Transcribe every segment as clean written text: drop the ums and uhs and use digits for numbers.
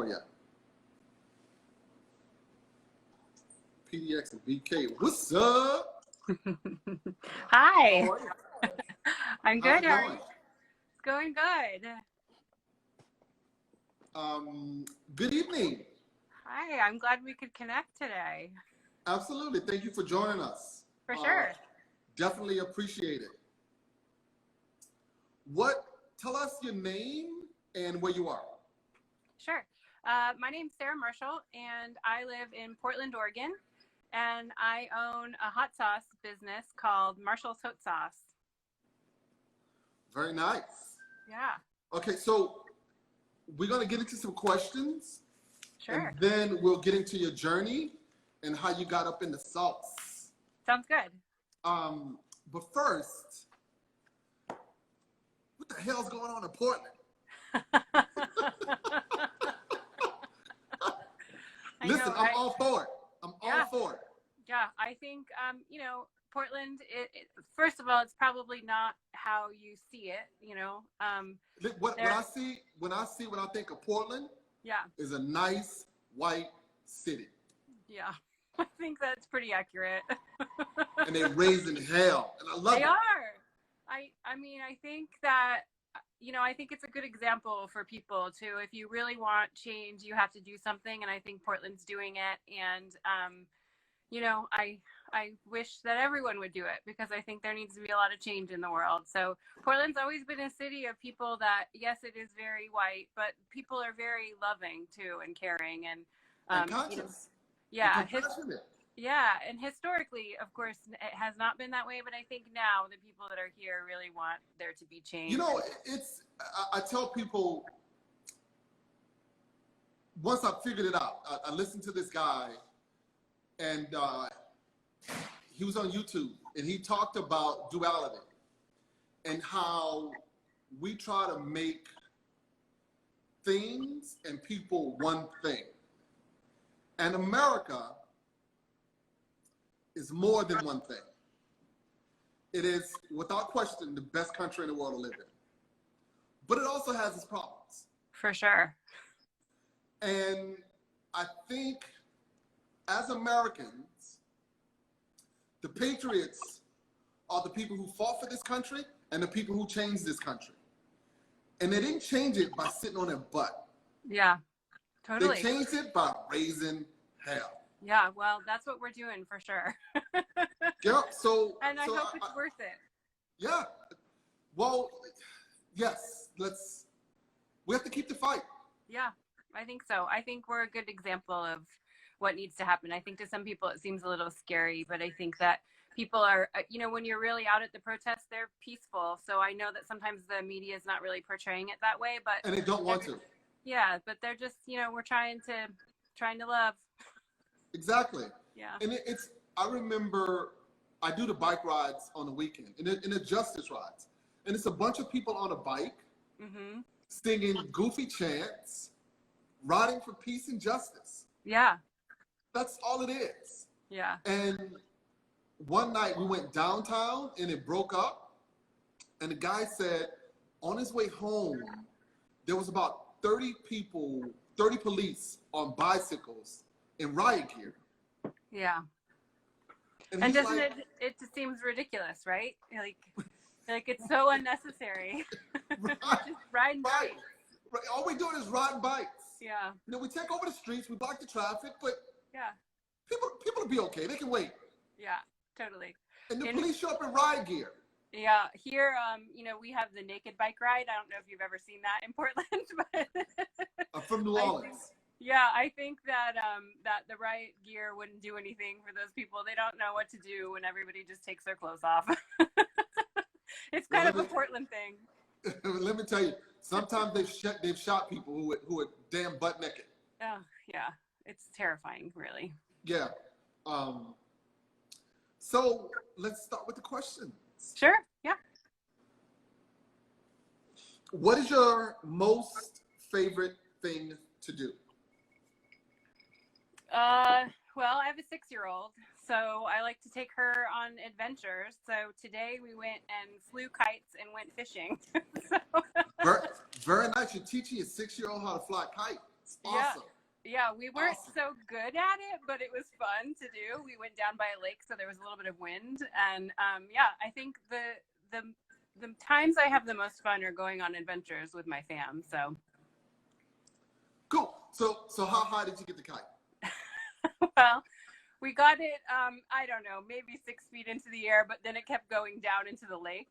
more yet. PDX and BK, what's up? Hi. How are you? I'm good. How's it How are you? It's going good. Good evening. Hi. I'm glad we could connect today. Absolutely. Thank you for joining us. For sure. Definitely appreciate it. Tell us your name and where you are. Sure. My name's Sarah Marshall, and I live in Portland, Oregon, and I own a hot sauce business called Marshall's Hot Sauce. Very nice. Yeah. Okay, so we're going to get into some questions. Sure. And then we'll get into your journey and how you got up in the sauce. Sounds good. But first, what the hell's going on in Portland? Listen, I'm all for it. I'm all for it. Yeah, I think, Portland, first of all, it's probably not how you see it, When I think of Portland, is a nice white city. Yeah, I think that's pretty accurate. And they're raising hell, and I love it. They are. I mean, I think that, I think it's a good example for people too. If you really want change, you have to do something, and I think Portland's doing it. And, I wish that everyone would do it, because I think there needs to be a lot of change in the world. So Portland's always been a city of people that, yes, it is very white, but people are very loving too, and caring, and conscious. And historically, of course, it has not been that way, but I think now the people that are here really want there to be change. I tell people, once I figured it out, I listened to this guy, and he was on YouTube, and he talked about duality and how we try to make things and people one thing. And America is more than one thing. It is, without question, the best country in the world to live in. But it also has its problems. For sure. And I think, as Americans, the patriots are the people who fought for this country and the people who changed this country. And they didn't change it by sitting on their butt. Yeah, totally. They changed it by raising hell. Yeah, well, that's what we're doing for sure. Yeah, and I hope it's worth it. Yeah. Well, yes, we have to keep the fight. Yeah, I think so. I think we're a good example of what needs to happen. I think to some people it seems a little scary, but I think that people are, when you're really out at the protests, they're peaceful. So I know that sometimes the media is not really portraying it that way, but and they don't want to. Yeah, but they're just, we're trying to love. Exactly. Yeah. And I remember I do the bike rides on the weekend, and the justice rides, and it's a bunch of people on a bike, singing goofy chants, riding for peace and justice. Yeah. That's all it is. Yeah. And one night we went downtown, and it broke up, and the guy said on his way home, there was about 30 police on bicycles in riot gear. Yeah. And doesn't it just seems ridiculous, right? Like it's so unnecessary. Right. Just riding bikes. Right. All we're doing is riding bikes. Yeah. We take over the streets, we block the traffic, but yeah, people will be okay. They can wait. Yeah, totally. And the police show up in riot gear. Yeah, here, we have the naked bike ride. I don't know if you've ever seen that in Portland, but I'm from New Orleans. I think that that the riot gear wouldn't do anything for those people. They don't know what to do when everybody just takes their clothes off. It's kind of a Portland thing. Let me tell you, sometimes they've shot people who are damn butt naked. Oh yeah, it's terrifying, really. Yeah. So let's start with the questions. Sure. Yeah. What is your most favorite thing to do? Well, I have a 6-year-old, so I like to take her on adventures. So today we went and flew kites and went fishing. Very nice. You're teaching your 6-year-old how to fly kites. It's awesome. Yeah, we weren't so good at it, but it was fun to do. We went down by a lake, so there was a little bit of wind, and yeah, I think the times I have the most fun are going on adventures with my fam. So cool. So how high did you get the kite? well, we got it. I don't know, maybe 6 feet into the air, but then it kept going down into the lake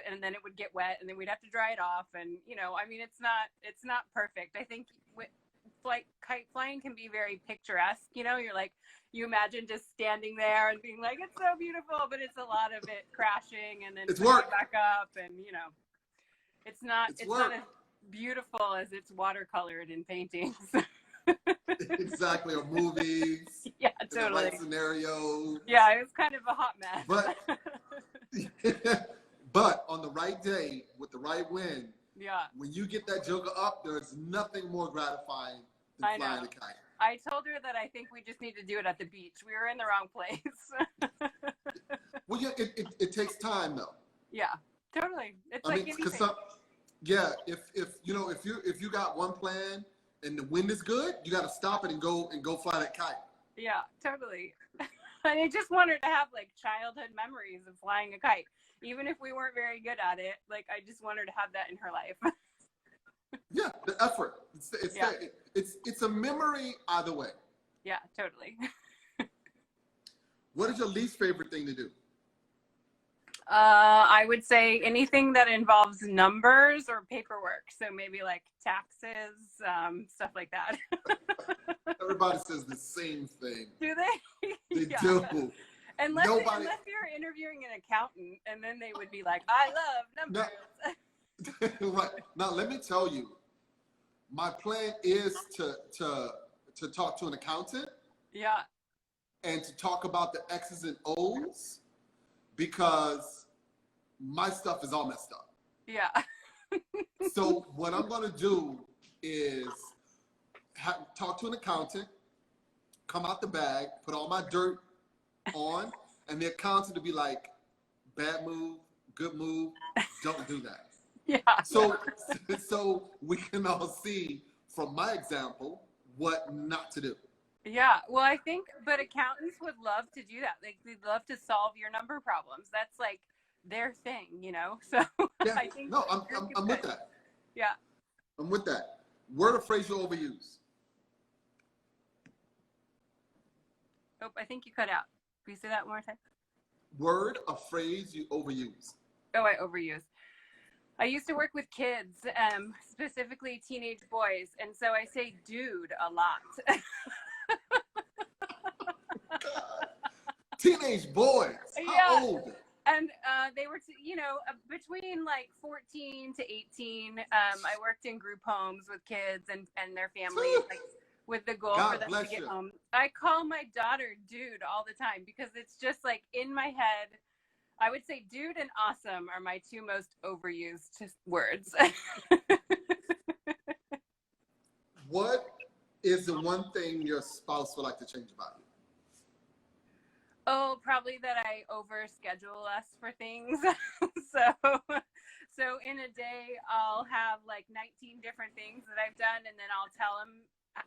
and then it would get wet, and then we'd have to dry it off. And I mean, it's not perfect. I think kite flying can be very picturesque. You're like, you imagine just standing there and being like, it's so beautiful, but it's a lot of it crashing and then It's putting work. it back up, and it's not as beautiful as it's watercolored in paintings. Exactly, or movies. Yeah, in totally. the right scenario. Yeah, it was kind of a hot mess. But on the right day with the right wind, yeah, when you get that joker up, there's nothing more gratifying than flying a kite. I told her that I think we just need to do it at the beach. We were in the wrong place. Well, yeah, it takes time though. Yeah, totally. It's I like mean, anything. if you got one plan and the wind is good, you got to stop it and go fly that kite. Yeah, totally. And I just want her to have like childhood memories of flying a kite, even if we weren't very good at it. Like, I just want her to have that in her life. Yeah, the effort. It's a memory either way. Yeah, totally. What is your least favorite thing to do? I would say anything that involves numbers or paperwork. So maybe like taxes, stuff like that. Everybody says the same thing. Do they? They Yeah. do. Unless you're interviewing an accountant, and then they would be like, I love numbers. Right. Now, let me tell you, my plan is to talk to an accountant. Yeah. And to talk about the X's and O's, because my stuff is all messed up. Yeah. So what I'm going to do is talk to an accountant, come out the bag, put all my dirt on, and the accountant to be like, bad move, good move, don't do that. Yeah. So we can all see from my example what not to do. Yeah, well, I think, but accountants would love to do that. Like, they'd love to solve your number problems. That's like their thing, So Yeah, I think no, I'm with that. Yeah. I'm with that. Word or phrase you overuse? Oh, I think you cut out. Can you say that one more time? Word or phrase you overuse? Oh, I overuse. I used to work with kids, specifically teenage boys, and so I say dude a lot. Teenage boys. How old? And they were, between like 14 to 18. I worked in group homes with kids and their families, like, with the goal for them to get home. I call my daughter dude all the time because it's just like in my head. I would say dude and awesome are my two most overused words. What is the one thing your spouse would like to change about you? Oh, probably that I overschedule us for things. So in a day, I'll have like 19 different things that I've done, and then I'll tell them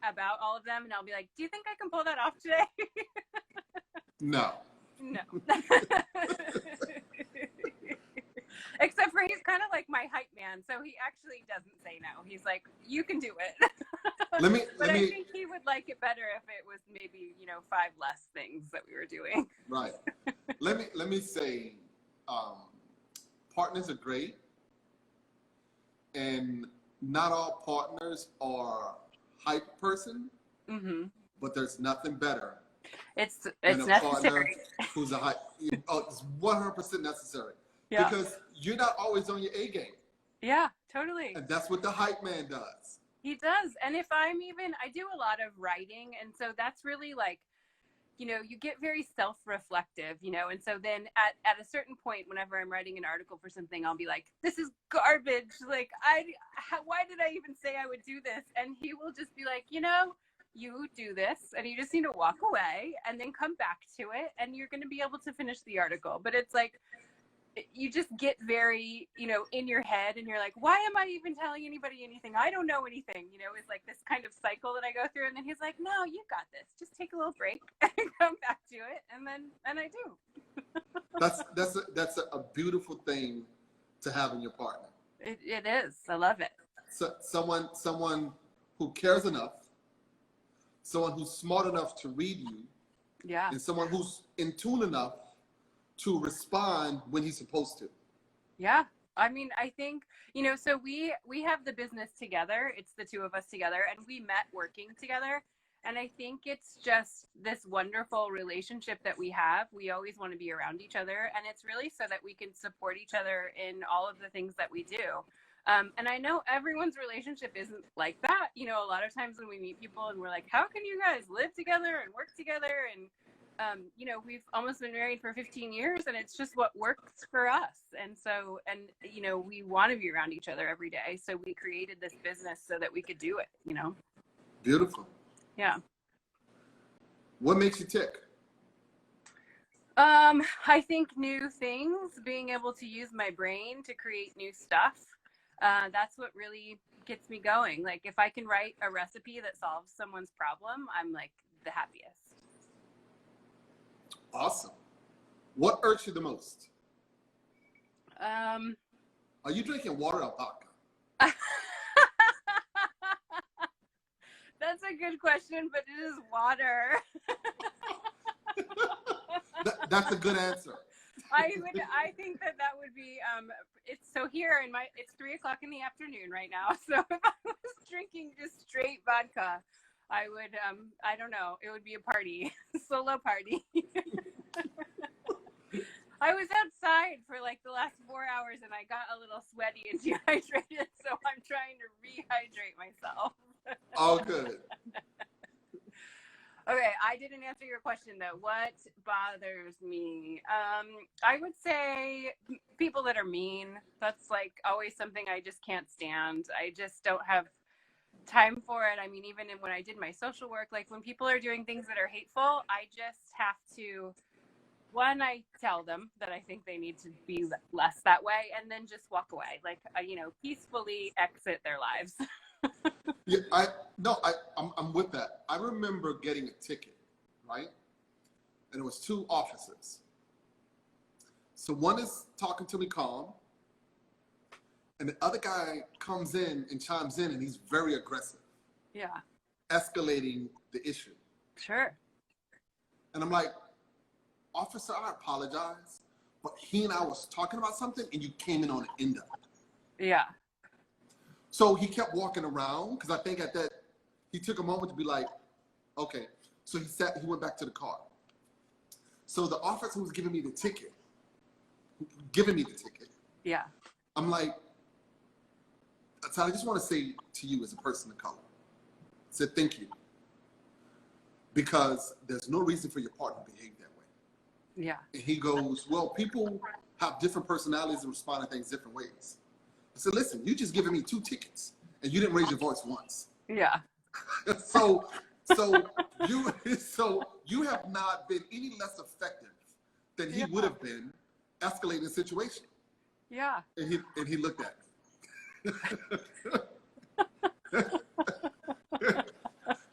about all of them, and I'll be like, do you think I can pull that off today? No. No. Except for he's kind of like my hype man, so he actually doesn't say no. He's like, you can do it. But I think he would like it better if it was maybe 5 less things that we were doing. Right. Let me say, partners are great, and not all partners are hype person. Mm-hmm. But there's nothing better. It's necessary. Who's a hype? It's 100% necessary. Yeah. Because you're not always on your A game. Yeah, totally. And that's what the hype man does. He does. And if I do a lot of writing. And so that's really like, you get very self-reflective, and so then at a certain point, whenever I'm writing an article for something, I'll be like, this is garbage. Like, why did I even say I would do this? And he will just be like, you do this, and you just need to walk away and then come back to it, and you're going to be able to finish the article. But it's like, you just get very, in your head, and you're like, why am I even telling anybody anything? I don't know anything, it's like this kind of cycle that I go through. And then he's like, no, you got this. Just take a little break and come back to it. And I do. That's a beautiful thing to have in your partner. It is. I love it. So someone who cares enough, someone who's smart enough to read you, yeah, and someone who's in tune enough to respond when he's supposed to. Yeah. I mean, I think, so we have the business together. It's the two of us together, and we met working together. And I think it's just this wonderful relationship that we have. We always want to be around each other, and it's really so that we can support each other in all of the things that we do. And I know everyone's relationship isn't like that. A lot of times when we meet people and we're like, how can you guys live together and work together? And, we've almost been married for 15 years, and it's just what works for us. And so, we want to be around each other every day. So we created this business so that we could do it, Beautiful. Yeah. What makes you tick? I think new things, being able to use my brain to create new stuff. That's what really gets me going. Like, if I can write a recipe that solves someone's problem, I'm like the happiest. Awesome. What irks you the most? Are you drinking water or vodka? That's a good question, but it is water. That's a good answer. I think that would be, it's so here it's 3:00 in the afternoon right now. So if I was drinking just straight vodka, I would, I don't know, it would be a party, solo party. I was outside for like the last 4 hours, and I got a little sweaty and dehydrated. So I'm trying to rehydrate myself. Oh, good. Okay, I didn't answer your question though. What bothers me? I would say people that are mean. That's like always something I just can't stand. I just don't have time for it. I mean, even when I did my social work, like when people are doing things that are hateful, I just have to, one, I tell them that I think they need to be less that way, and then just walk away, like, peacefully exit their lives. Yeah, I'm with that. I remember getting a ticket, right? And it was two officers. So one is talking to me calm, and the other guy comes in and chimes in, and he's very aggressive. Yeah. Escalating the issue. Sure. And I'm like, officer, I apologize, but he and I was talking about something, and you came in on the end of it. Yeah. So he kept walking around, because I think at that, he took a moment to be like, okay. So he went back to the car. So the officer was giving me the ticket, Yeah. I'm like, I just want to say to you as a person of color, I said, thank you. Because there's no reason for your partner to behave that way. Yeah. And he goes, well, people have different personalities and respond to things different ways. I said, listen, you just giving me 2 tickets and you didn't raise your voice once. Yeah. so you have not been any less effective than he would have been escalating the situation. Yeah. And he looked at me.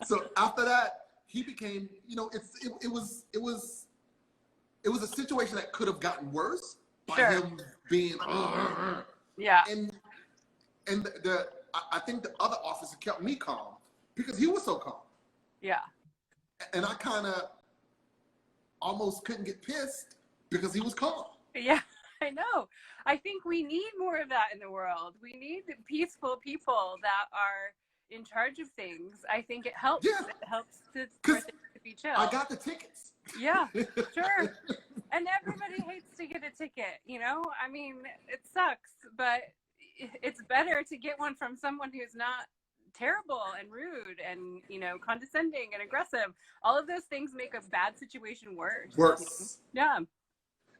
So after that, he became, it was a situation that could have gotten worse by him being. Yeah. And I think the other officer kept me calm because he was so calm. Yeah. And I kind of almost couldn't get pissed because he was calm. Yeah, I know. I think we need more of that in the world. We need peaceful people that are in charge of things. I think it helps. Yeah. It helps for things to be chill. I got the tickets. Yeah, sure. And everybody hates to get a ticket, I mean, it sucks, but it's better to get one from someone who's not terrible and rude and, condescending and aggressive. All of those things make a bad situation worse. Worse. Yeah.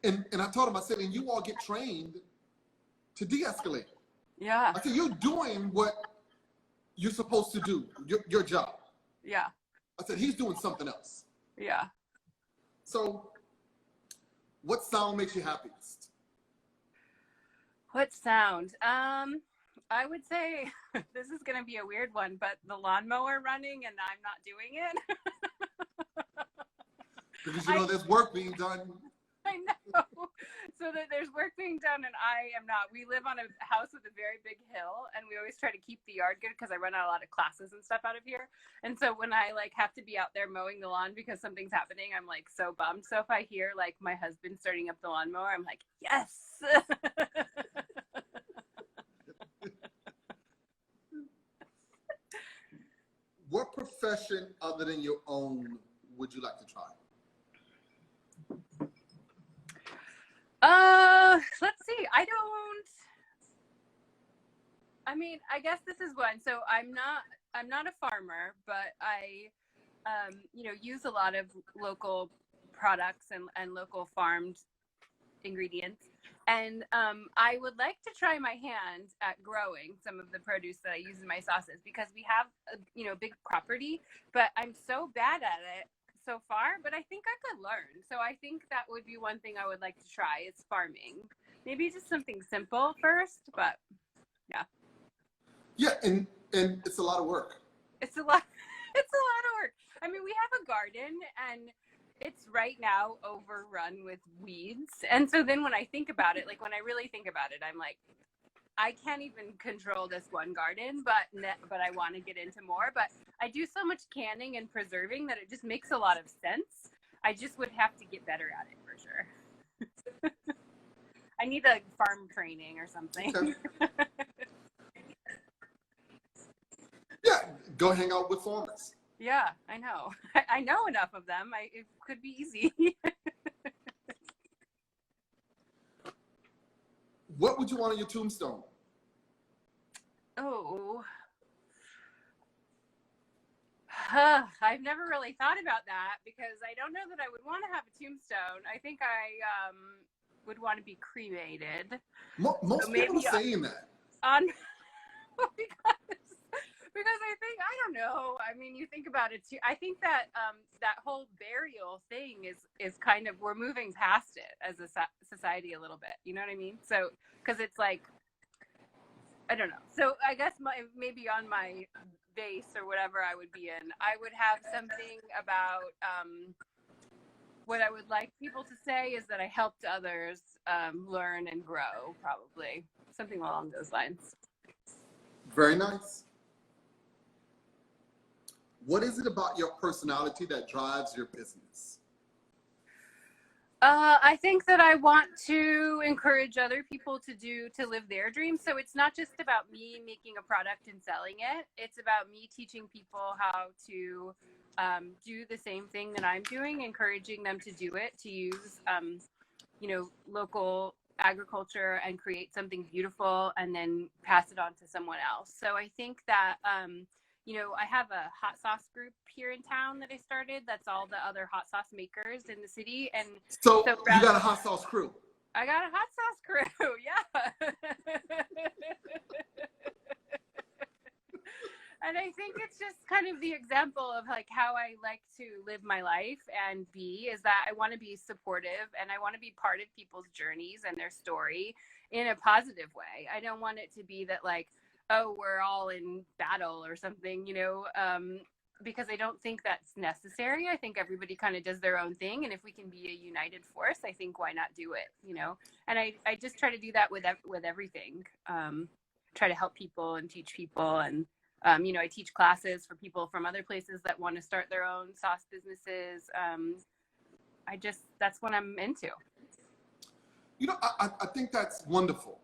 And I told him, I said, and you all get trained to de-escalate. Yeah. I said, you're doing what you're supposed to do, your job. Yeah. I said, he's doing something else. Yeah. So what sound makes you happiest? What sound? I would say this is going to be a weird one, but the lawnmower running and I'm not doing it. Because you know there's work being done. I know. So that there's work being done and I am not. We live on a house with a very big hill and we always try to keep the yard good because I run out a lot of classes and stuff out of here. And so when I like have to be out there mowing the lawn because something's happening, I'm like so bummed. So if I hear like my husband starting up the lawnmower, I'm like, yes. What profession other than your own would you like to try? Let's see. I mean, I guess this is one. So I'm not a farmer, but I, use a lot of local products and local farmed ingredients. And I would like to try my hand at growing some of the produce that I use in my sauces because we have a big property, but I'm so bad at it so far, but I think I could learn. So I think that would be one thing I would like to try is farming. Maybe just something simple first, but yeah. Yeah, and it's a lot of work. It's a lot of work. I mean, we have a garden and it's right now overrun with weeds. And so then when I think about it, like when I really think about it, I'm like, I can't even control this one garden, but I want to get into more. But I do so much canning and preserving that it just makes a lot of sense. I just would have to get better at it for sure. I need a farm training or something. Okay. Yeah, go hang out with farmers. Yeah, I know. I know enough of them. It could be easy. What would you want on your tombstone? Oh. I've never really thought about that because I don't know that I would want to have a tombstone. I think I would want to be cremated. Most so people are saying that. Because I think, I don't know. I mean, you think about it too. I think that that whole burial thing is kind of, we're moving past it as a society a little bit. You know what I mean? So, because it's like, I don't know. So I guess maybe on my base or whatever I would be in, I would have something about what I would like people to say is that I helped others learn and grow, probably. Something along those lines. Very nice. What is it about your personality that drives your business? I think that I want to encourage other people to live their dreams. So it's not just about me making a product and selling it. It's about me teaching people how to do the same thing that I'm doing, encouraging them to do it, to use, local agriculture and create something beautiful and then pass it on to someone else. So I think that, I have a hot sauce group here in town that I started. That's all the other hot sauce makers in the city. And so you got a hot sauce crew. I got a hot sauce crew. Yeah. And I think it's just kind of the example of like how I like to live my life and is that I want to be supportive and I want to be part of people's journeys and their story in a positive way. I don't want it to be that like, oh, we're all in battle or something, because I don't think that's necessary. I think everybody kind of does their own thing. And if we can be a united force, I think why not do it, And I just try to do that with everything. Try to help people and teach people. And, I teach classes for people from other places that want to start their own sauce businesses. That's what I'm into. I think that's wonderful.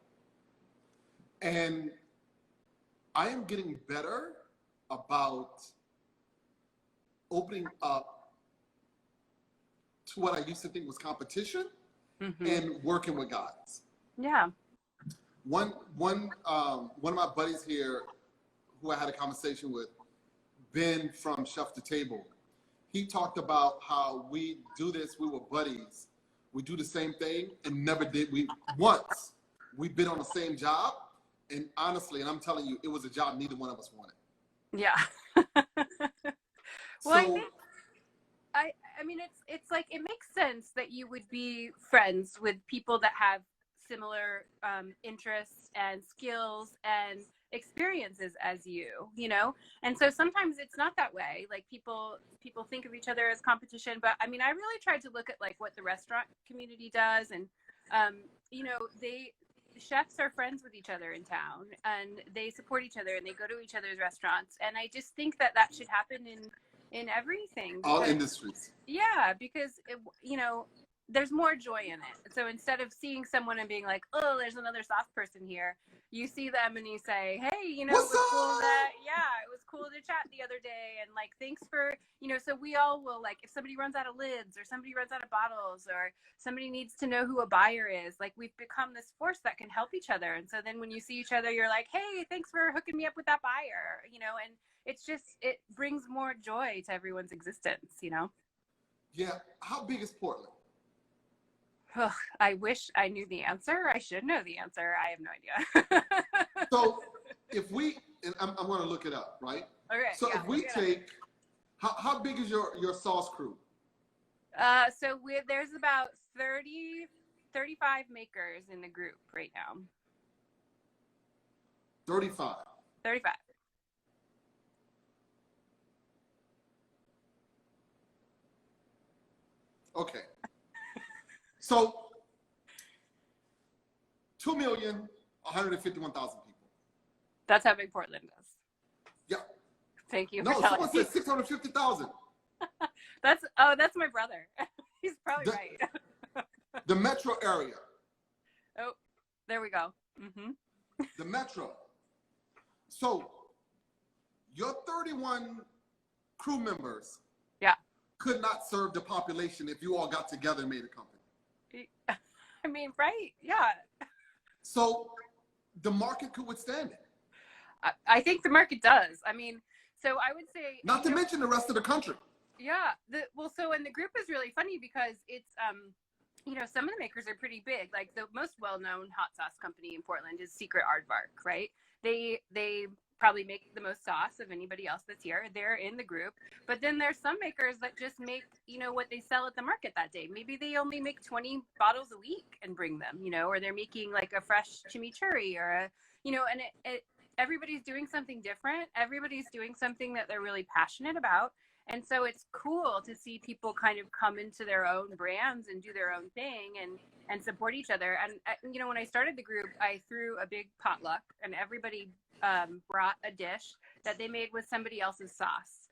And I am getting better about opening up to what I used to think was competition and working with guys. Yeah. One of my buddies here who I had a conversation with, Ben from Chef to Table, he talked about how we do this, we were buddies. We do the same thing and never did once. We've been on the same job. And honestly, and I'm telling you, it was a job neither one of us wanted. Yeah. Well, I mean, it's like, it makes sense that you would be friends with people that have similar interests and skills and experiences as you know? And so sometimes it's not that way. Like people think of each other as competition, but I mean, I really tried to look at like what the restaurant community does. And, you know, chefs are friends with each other in town, and they support each other, and they go to each other's restaurants. And I just think that should happen in everything. All industries. Yeah, because you know, there's more joy in it. So instead of seeing someone and being like, oh, there's another soft person here, you see them and you say, hey, you know, What's it was cool up? it was cool to chat the other day, and like, thanks for, you know. So we all will, like, if somebody runs out of lids or somebody runs out of bottles or somebody needs to know who a buyer is, like, we've become this force that can help each other. And so then when you see each other, you're like, hey, thanks for hooking me up with that buyer, you know. And it's just, it brings more joy to everyone's existence, you know. Yeah. How big is Portland? Ugh, I wish I knew the answer. I should know the answer. I have no idea. So if we, and I'm going to look it up, right? Okay. So yeah, if we take, how big is your sauce crew? So there's about 35 makers in the group right now. 35. 35. Okay. So 2,151,000 people. That's how big Portland is. Yeah. Thank you. No, for telling someone me. said 650,000. That's my brother. He's probably right. The metro area. Oh, there we go. Mm-hmm. The metro. So your 31 crew members, yeah, could not serve the population if you all got together and made a company. I mean, right? Yeah. So the market could withstand it. I think the market does. I mean, so I would say, not to mention the rest of the country. Yeah. And the group is really funny because it's, you know, some of the makers are pretty big. Like the most well-known hot sauce company in Portland is Secret Aardvark, right? They probably make the most sauce of anybody else that's here. They're in the group. But then there's some makers that just make, you know, what they sell at the market that day. Maybe they only make 20 bottles a week and bring them, you know, or they're making like a fresh chimichurri or a, you know, and everybody's doing something different. Everybody's doing something that they're really passionate about. And so it's cool to see people kind of come into their own brands and do their own thing and support each other. And, you know, when I started the group, I threw a big potluck and everybody brought a dish that they made with somebody else's sauce.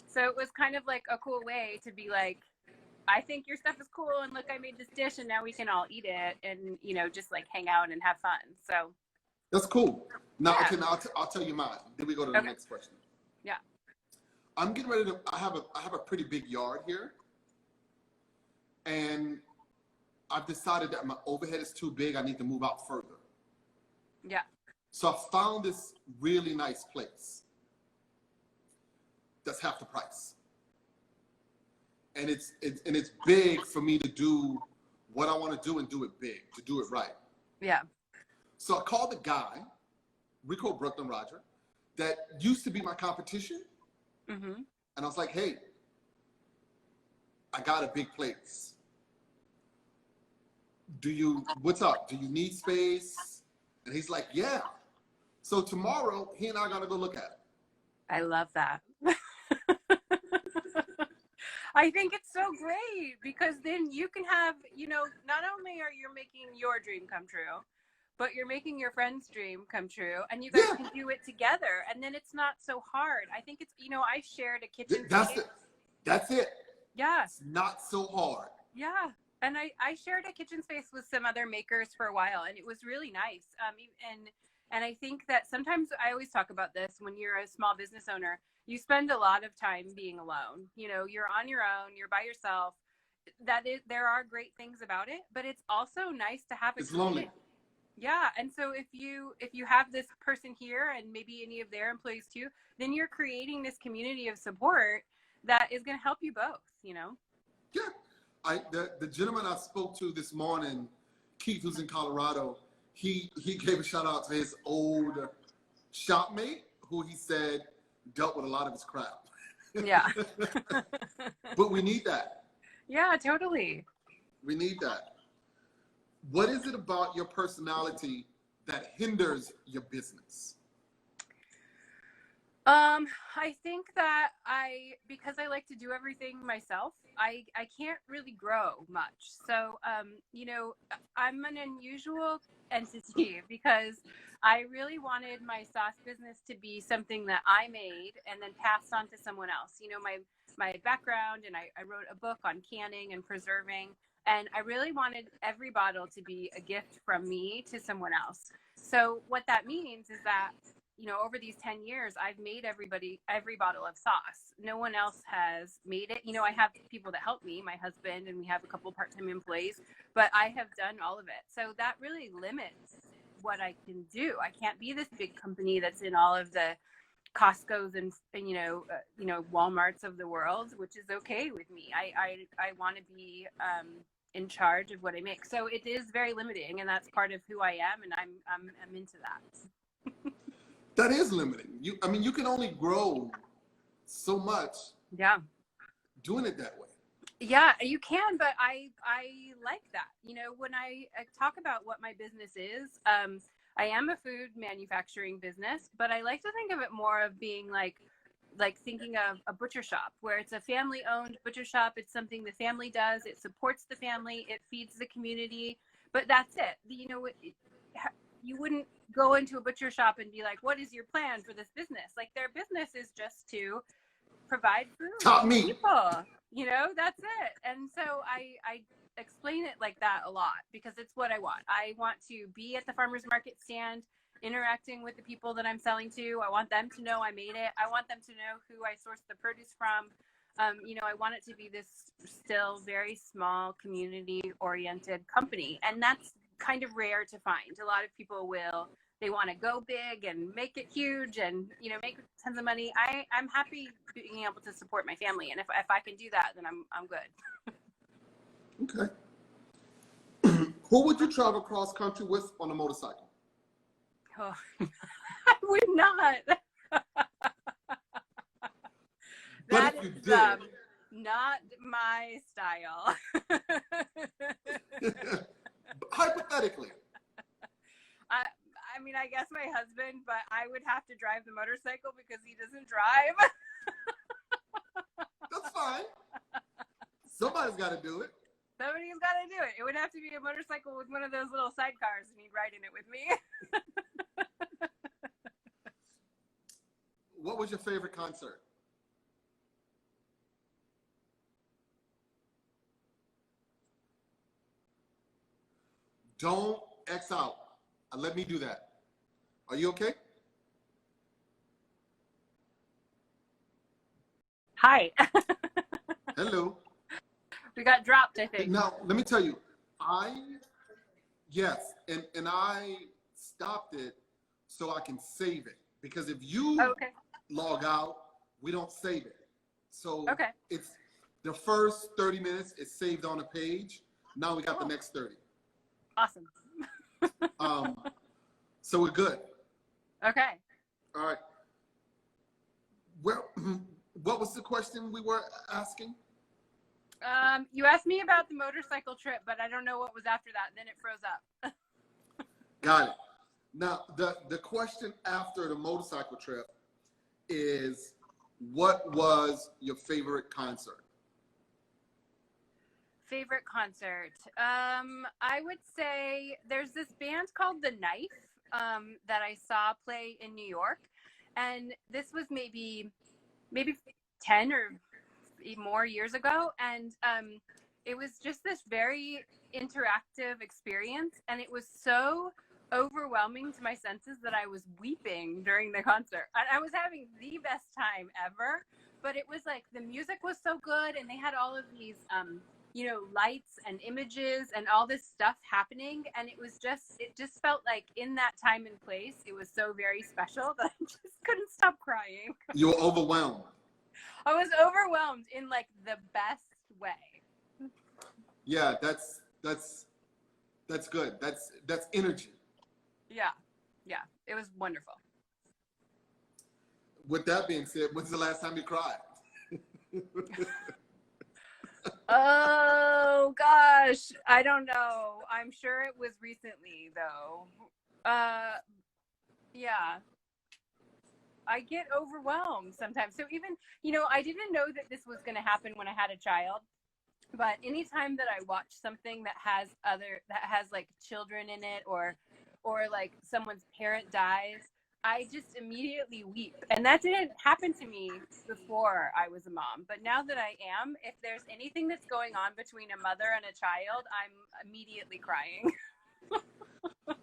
So it was kind of like a cool way to be like, I think your stuff is cool, and look, I made this dish and now we can all eat it and, you know, just like hang out and have fun. So that's cool. Now, yeah. okay, now I'll tell you mine. Then we go to the next question. Yeah. I'm getting ready to, I have a pretty big yard here, and I've decided that my overhead is too big. I need to move out further. Yeah. So I found this really nice place that's half the price. And it's big for me to do what I want to do and do it big, to do it right. Yeah. So I called the guy, Rico Brooklyn-Roger, that used to be my competition. Mm-hmm. And I was like, hey, I got a big place. What's up? Do you need space? And he's like, yeah. So tomorrow, he and I are going to go look at it. I love that. I think it's so great because then you can have, you know, not only are you making your dream come true, but you're making your friend's dream come true, and you guys can do it together, and then it's not so hard. I think it's, you know, I shared a kitchen space. That's it. Yeah. It's not so hard. Yeah. And I shared a kitchen space with some other makers for a while, and it was really nice. And I think that sometimes, I always talk about this, when you're a small business owner, you spend a lot of time being alone. You know, you're on your own, you're by yourself. There are great things about it, but it's also nice to have a community. Lonely. Yeah. And so if you have this person here and maybe any of their employees too, then you're creating this community of support that is going to help you both, you know? Yeah. The gentleman I spoke to this morning, Keith, who's in Colorado, he gave a shout out to his old shopmate, who he said dealt with a lot of his crap. Yeah. But we need that. Yeah, totally. We need that. What is it about your personality that hinders your business? I think that because I like to do everything myself, I can't really grow much. So, I'm an unusual entity because I really wanted my sauce business to be something that I made and then passed on to someone else. My background, and I wrote a book on canning and preserving, and I really wanted every bottle to be a gift from me to someone else. So what that means is that over these 10 years, I've made every bottle of sauce. No one else has made it. I have people that help me, my husband, and we have a couple part-time employees, but I have done all of it. So that really limits what I can do. I can't be this big company that's in all of the Costco's and Walmarts of the world, which is okay with me. I want to be in charge of what I make. So it is very limiting, and that's part of who I am, and I'm into that. That is limiting. You can only grow so much. Yeah. Doing it that way. Yeah, you can, but I like that. When I talk about what my business is, I am a food manufacturing business, but I like to think of it more of being like thinking of a butcher shop where it's a family-owned butcher shop. It's something the family does. It supports the family. It feeds the community. But that's it. You wouldn't go into a butcher shop and be like, what is your plan for this business? Like, their business is just to provide food Top to me. people. That's it. And so I explain it like that a lot because it's what I want. I want to be at the farmer's market stand interacting with the people that I'm selling to. I want them to know I made it. I want them to know who I sourced the produce from. I want it to be this still very small community-oriented company. And that's kind of rare to find. A lot of people they want to go big and make it huge and, make tons of money. I'm happy being able to support my family. And if I can do that, then I'm good. Okay. Who would you travel cross country with on a motorcycle? Oh, I would not. But if you did. Not my style. Hypothetically. I guess my husband, but I would have to drive the motorcycle because he doesn't drive. That's fine. Somebody's got to do it. Somebody's got to do it. It would have to be a motorcycle with one of those little sidecars, and he'd ride in it with me. What was your favorite concert? Don't X out. Let me do that. Are you okay? Hi. Hello. We got dropped, I think. Now, let me tell you, yes, and I stopped it so I can save it. Because if you log out, we don't save it. So it's the first 30 minutes is saved on a page. Now we got the next 30. Awesome. So we're good. Okay. All right. Well, what was the question we were asking? You asked me about the motorcycle trip, but I don't know what was after that. Then it froze up. Got it. Now, the question after the motorcycle trip is, what was your favorite concert? Favorite concert? I would say there's this band called The Knife that I saw play in New York. And this was maybe 10 or more years ago. And it was just this very interactive experience. And it was so overwhelming to my senses that I was weeping during the concert. I was having the best time ever. But it was like the music was so good. And they had all of these lights and images and all this stuff happening. And it just felt like in that time and place, it was so very special that I just couldn't stop crying. You were overwhelmed. I was overwhelmed in like the best way. Yeah, that's good. That's energy. Yeah, it was wonderful. With that being said, when's the last time you cried? Oh gosh, I don't know. I'm sure it was recently though. Yeah, I get overwhelmed sometimes. So even, I didn't know that this was going to happen when I had a child. But anytime that I watch something that has like children in it, or like someone's parent dies, I just immediately weep. And that didn't happen to me before I was a mom. But now that I am, if there's anything that's going on between a mother and a child, I'm immediately crying.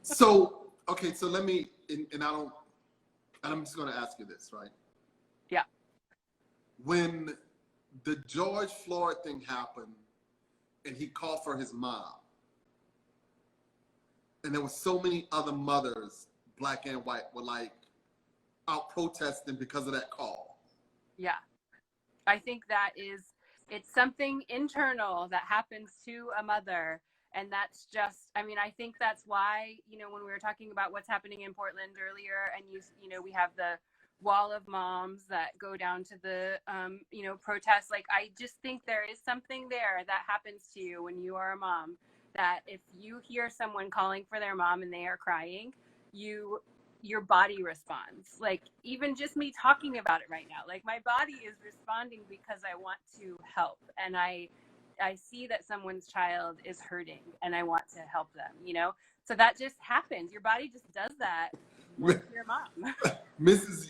So, okay, so let me, and I'm just going to ask you this, right? Yeah. When the George Floyd thing happened and he called for his mom, and there were so many other mothers, black and white, were like out protesting because of that call. Yeah. I think it's something internal that happens to a mother. And that's just, I think that's why, when we were talking about what's happening in Portland earlier, and we have the wall of moms that go down to the, protests. Like, I just think there is something there that happens to you when you are a mom, that if you hear someone calling for their mom and they are crying, your body responds. Like, even just me talking about it right now, like my body is responding because I want to help. And I see that someone's child is hurting and I want to help them, So that just happens. Your body just does that once you're a mom. Mrs.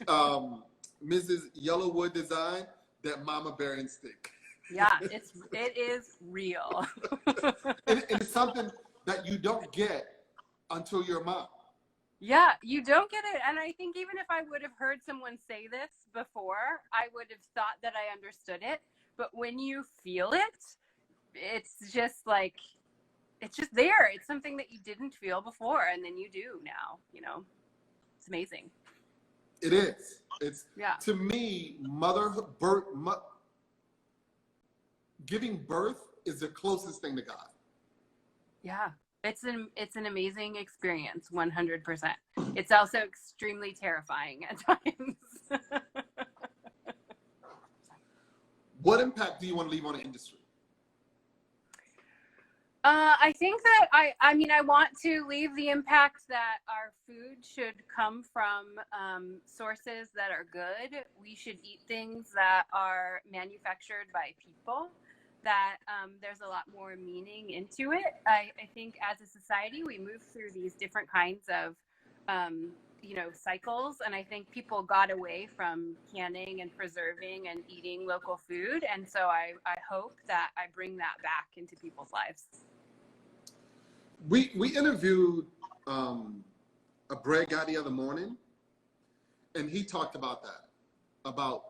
Yellowwood Design, that mama bear instinct. Yeah, it is real. and it's something that you don't get until you're a mom. Yeah, you don't get it. And I think even if I would have heard someone say this before, I would have thought that I understood it. But when you feel it, it's just like, it's just there. It's something that you didn't feel before, and then you do now, It's amazing. It is. It's, yeah. To me, giving birth is the closest thing to God. Yeah. It's an amazing experience, 100%. It's also extremely terrifying at times. What impact do you want to leave on the industry? I think that I want to leave the impact that our food should come from sources that are good. We should eat things that are manufactured by people, that there's a lot more meaning into it. I think as a society, we move through these different kinds of cycles, and I think people got away from canning and preserving and eating local food, and so I hope that I bring that back into people's lives. We interviewed a bread guy the other morning, and he talked about that, about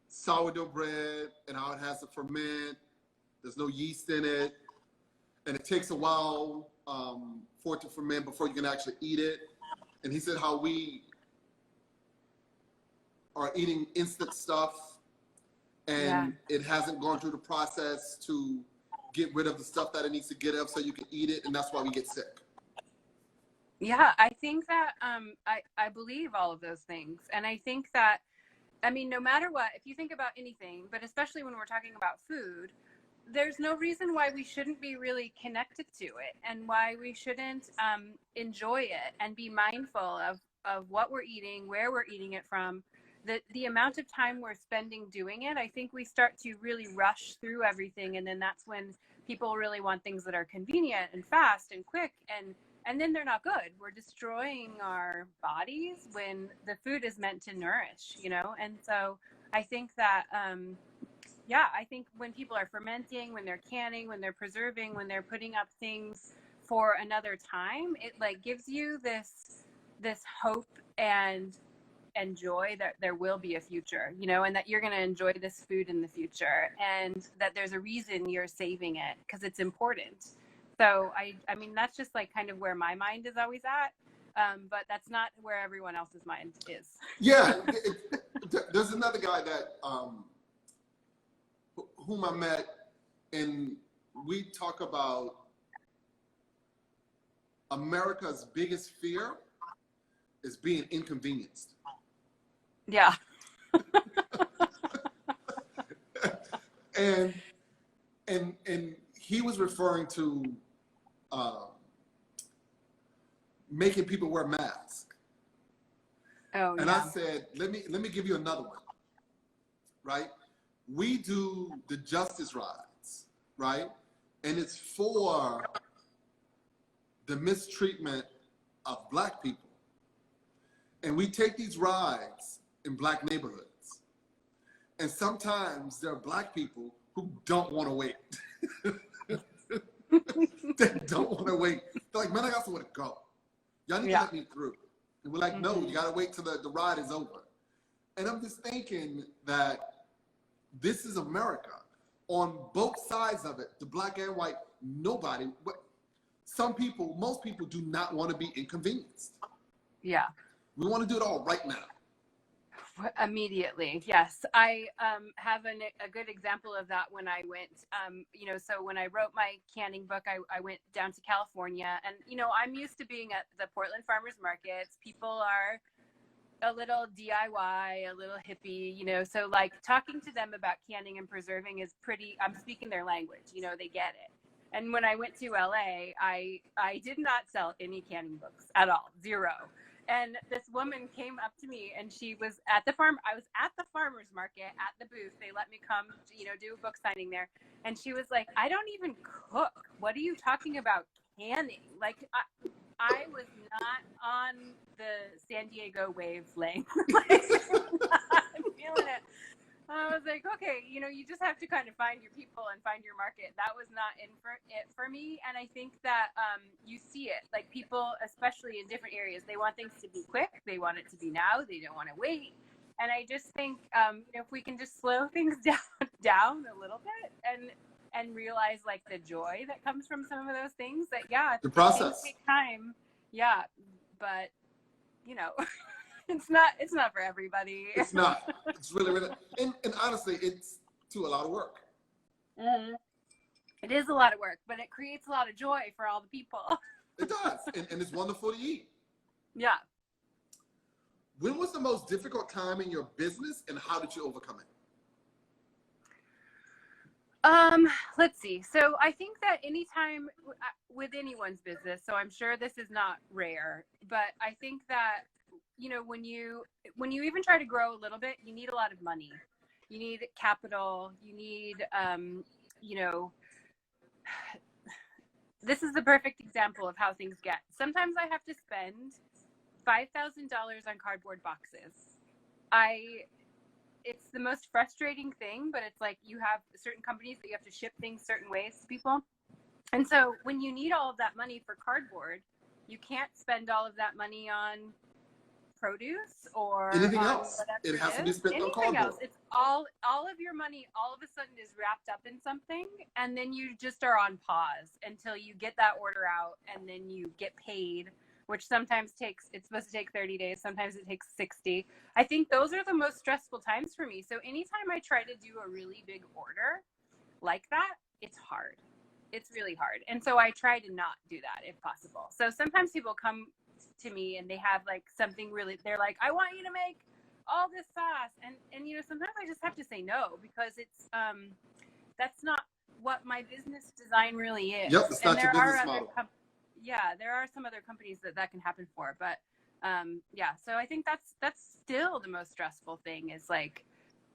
sourdough bread and how it has to ferment. There's no yeast in it, and it takes a while for it to ferment before you can actually eat it. And he said how we are eating instant stuff, and it hasn't gone through the process to get rid of the stuff that it needs to get up so you can eat it, and that's why we get sick. Yeah, I think that I believe all of those things. And I think that, no matter what, if you think about anything, but especially when we're talking about food, there's no reason why we shouldn't be really connected to it, and why we shouldn't enjoy it and be mindful of what we're eating, where we're eating it from, the amount of time we're spending doing it. I think we start to really rush through everything, and then that's when people really want things that are convenient and fast and quick, and then they're not good. We're destroying our bodies when the food is meant to nourish, And so I think that, I think when people are fermenting, when they're canning, when they're preserving, when they're putting up things for another time, it like gives you this hope and joy that there will be a future, and that you're going to enjoy this food in the future, and that there's a reason you're saving it because it's important. So I mean, that's just like kind of where my mind is always at. But that's not where everyone else's mind is. Yeah. There's another guy that, whom I met, and we talk about America's biggest fear is being inconvenienced. Yeah. and he was referring to making people wear masks. Oh, And yeah. I said, let me give you another one, right? We do the justice rides, right? And it's for the mistreatment of Black people. And we take these rides in Black neighborhoods. And sometimes there are Black people who don't want to wait. They don't want to wait. They're like, man, I got somewhere to go. Y'all need to let me through. And we're like, no, you got to wait till the ride is over. And I'm just thinking that this is America. On both sides of it, the Black and white, nobody, some people, most people do not want to be inconvenienced. Yeah. We want to do it all right now. Immediately, yes. I have a good example of that when I went, so when I wrote my canning book, I went down to California, and, I'm used to being at the Portland farmers markets. People are a little DIY, a little hippie, so like talking to them about canning and preserving is I'm speaking their language, they get it. And when I went to LA, I did not sell any canning books at all, zero. And this woman came up to me, and she was I was at the farmer's market at the booth. They let me come, do a book signing there. And she was like, I don't even cook. What are you talking about canning? Like, I was not on the San Diego wavelength. I'm feeling it. I was like, okay, you just have to kind of find your people and find your market. That was not it for me. And I think that you see it, like people, especially in different areas, they want things to be quick. They want it to be now. They don't want to wait. And I just think if we can just slow things down a little bit and realize like the joy that comes from some of those things, that, the process things take time. Yeah. But, it's not for everybody. It's not. It's really, really, and honestly, it's too a lot of work. Mm-hmm. It is a lot of work, but it creates a lot of joy for all the people. It does, and it's wonderful to eat. Yeah. When was the most difficult time in your business, and how did you overcome it? Let's see. So I think that anytime with anyone's business, so I'm sure this is not rare, but I think that when you even try to grow a little bit, you need a lot of money. You need capital. You need, this is the perfect example of how things get. Sometimes I have to spend $5,000 on cardboard boxes. It's the most frustrating thing, but it's like you have certain companies that you have to ship things certain ways to people. And so when you need all of that money for cardboard, you can't spend all of that money on produce or anything else. It has to be spent on cardboard. Else. It's all of your money all of a sudden is wrapped up in something, and then you just are on pause until you get that order out, and then you get paid, which sometimes it's supposed to take 30 days. Sometimes it takes 60. I think those are the most stressful times for me. So anytime I try to do a really big order like that, it's hard. It's really hard. And so I try to not do that if possible. So sometimes people come to me and they have like something really, they're like, I want you to make all this sauce. And sometimes I just have to say no, because it's, that's not what my business design really is. Yep, it's not your business model. There are some other companies that can happen for, but so I think that's still the most stressful thing, is like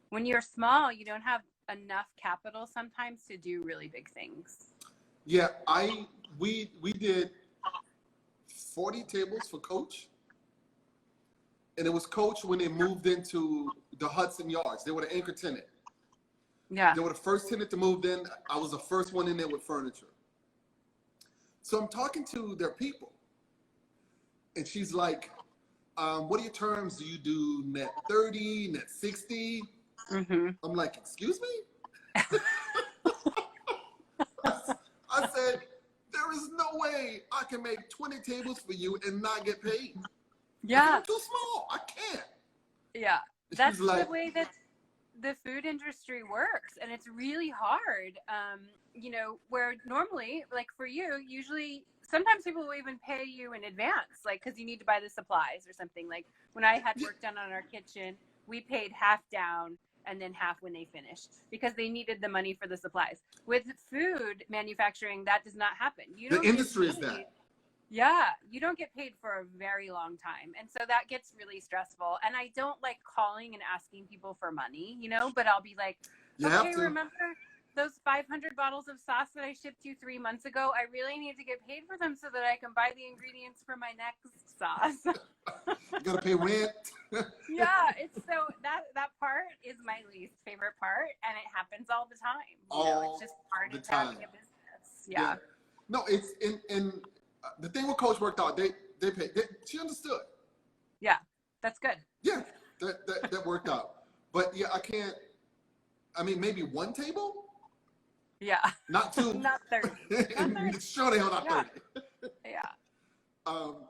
when you're small, you don't have enough capital sometimes to do really big things. Yeah, we did 40 tables for Coach, and it was Coach when they moved into the Hudson Yards. They were the anchor tenant. Yeah, they were the first tenant to move in. I was the first one in there with furniture. So I'm talking to their people, and she's like, what are your terms? Do you do net 30, net 60? Mm-hmm. I'm like, excuse me? I said, there is no way I can make 20 tables for you and not get paid. Yeah. I'm too small. I can't. Yeah. That's the way that the food industry works. And it's really hard. Where normally, like for you, usually sometimes people will even pay you in advance, like, because you need to buy the supplies or something. Like when I had work done on our kitchen, we paid half down, and then half when they finished, because they needed the money for the supplies. With food manufacturing, that does not happen. You The don't get industry is paid. that. Yeah, you don't get paid for a very long time. And so that gets really stressful. And I don't like calling and asking people for money, you know, but I'll be like, You okay, have to. remember those 500 bottles of sauce that I shipped you 3 months ago? I really need to get paid for them so that I can buy the ingredients for my next sauce. You gotta pay rent. Yeah, it's so that part is my least favorite part, and it happens all the time. You know, it's just part the of having time. a business. Yeah. No, it's in the thing with Coach worked out. They paid. She understood. Yeah, that's good. Yeah, that worked out. But yeah, I can't. I mean, maybe one table, Yeah. not two. Not 30. Not 30. Sure the hell not Yeah. 30. Yeah.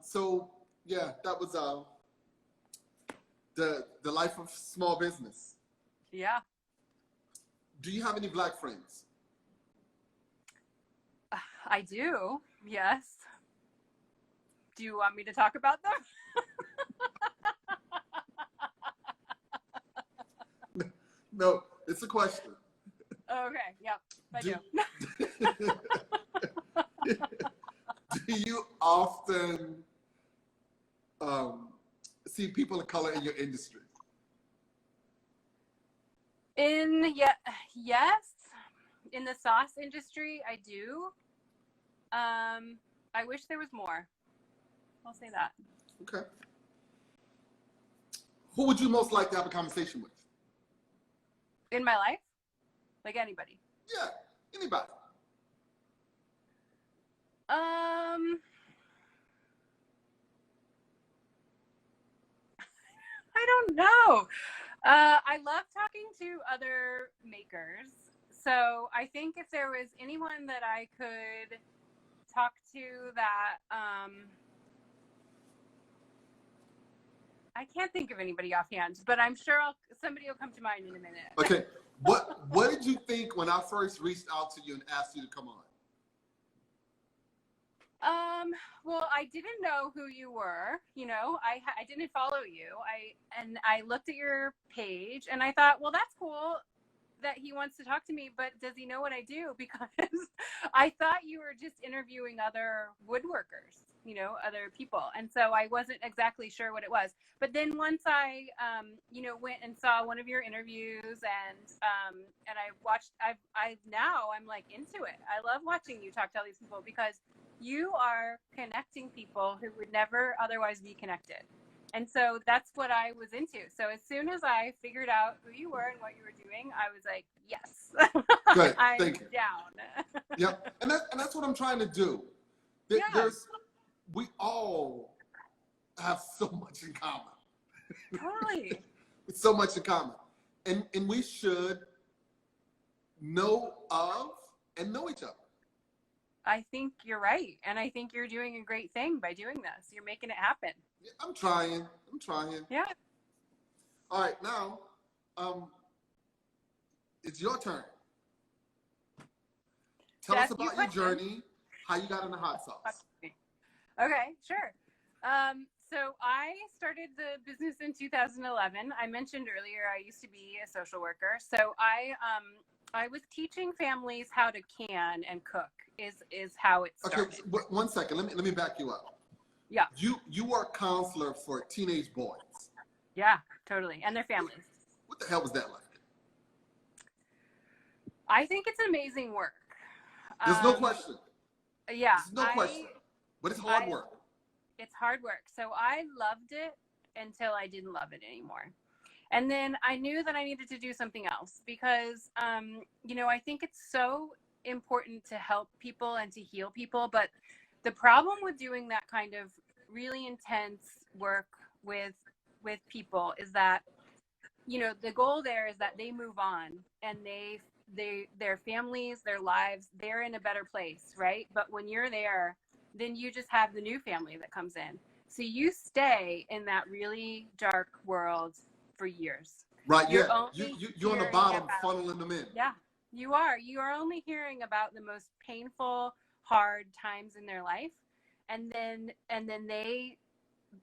So yeah, that was the life of small business. Yeah. Do you have any Black friends? I do. Yes. Do you want me to talk about them? No, it's a question. Okay. Yep. I do. Do you often see people of color in your industry? Yes. In the sauce industry, I do. I wish there was more. I'll say that. Okay. Who would you most like to have a conversation with? In my life? Like anybody? Yeah, anybody. I don't know. I love talking to other makers. So I think if there was anyone that I could talk to that, I can't think of anybody offhand, but I'm sure somebody will come to mind in a minute. Okay. What did you think when I first reached out to you and asked you to come on? Well, I didn't know who you were. You know, I didn't follow you. I looked at your page and I thought, well, that's cool that he wants to talk to me, but does he know what I do? Because I thought you were just interviewing other woodworkers, you know, other people. And so I wasn't exactly sure what it was. But then once I, went and saw one of your interviews and I watched, I'm like into it. I love watching you talk to all these people because you are connecting people who would never otherwise be connected. And so that's what I was into. So as soon as I figured out who you were and what you were doing, I was like, yes, Good. I'm Thank you. down. Yep. And that's what I'm trying to do. We all have so much in common. Totally. So much in common. And we should know of and know each other. I think you're right. And I think you're doing a great thing by doing this. You're making it happen. Yeah, I'm trying. Yeah. All right, now, it's your turn. Tell us about your journey, how you got into hot sauce. Okay, sure. So I started the business in 2011. I mentioned earlier I used to be a social worker. So I was teaching families how to can and cook is how it started. Okay, 1 second. Let me back you up. Yeah. You are a counselor for teenage boys. Yeah, totally. And their families. What the hell was that like? I think it's amazing work. There's no question. Yeah. There's no question. But it's hard work. It's hard work. So I loved it until I didn't love it anymore. And then I knew that I needed to do something else because, I think it's so important to help people and to heal people. But the problem with doing that kind of really intense work with people is that, the goal there is that they move on and their families, their lives, they're in a better place, right? But when you're there, then you just have the new family that comes in. So you stay in that really dark world for years. Right, you're on the bottom funneling them in. Yeah, you are. You are only hearing about the most painful, hard times in their life. And then they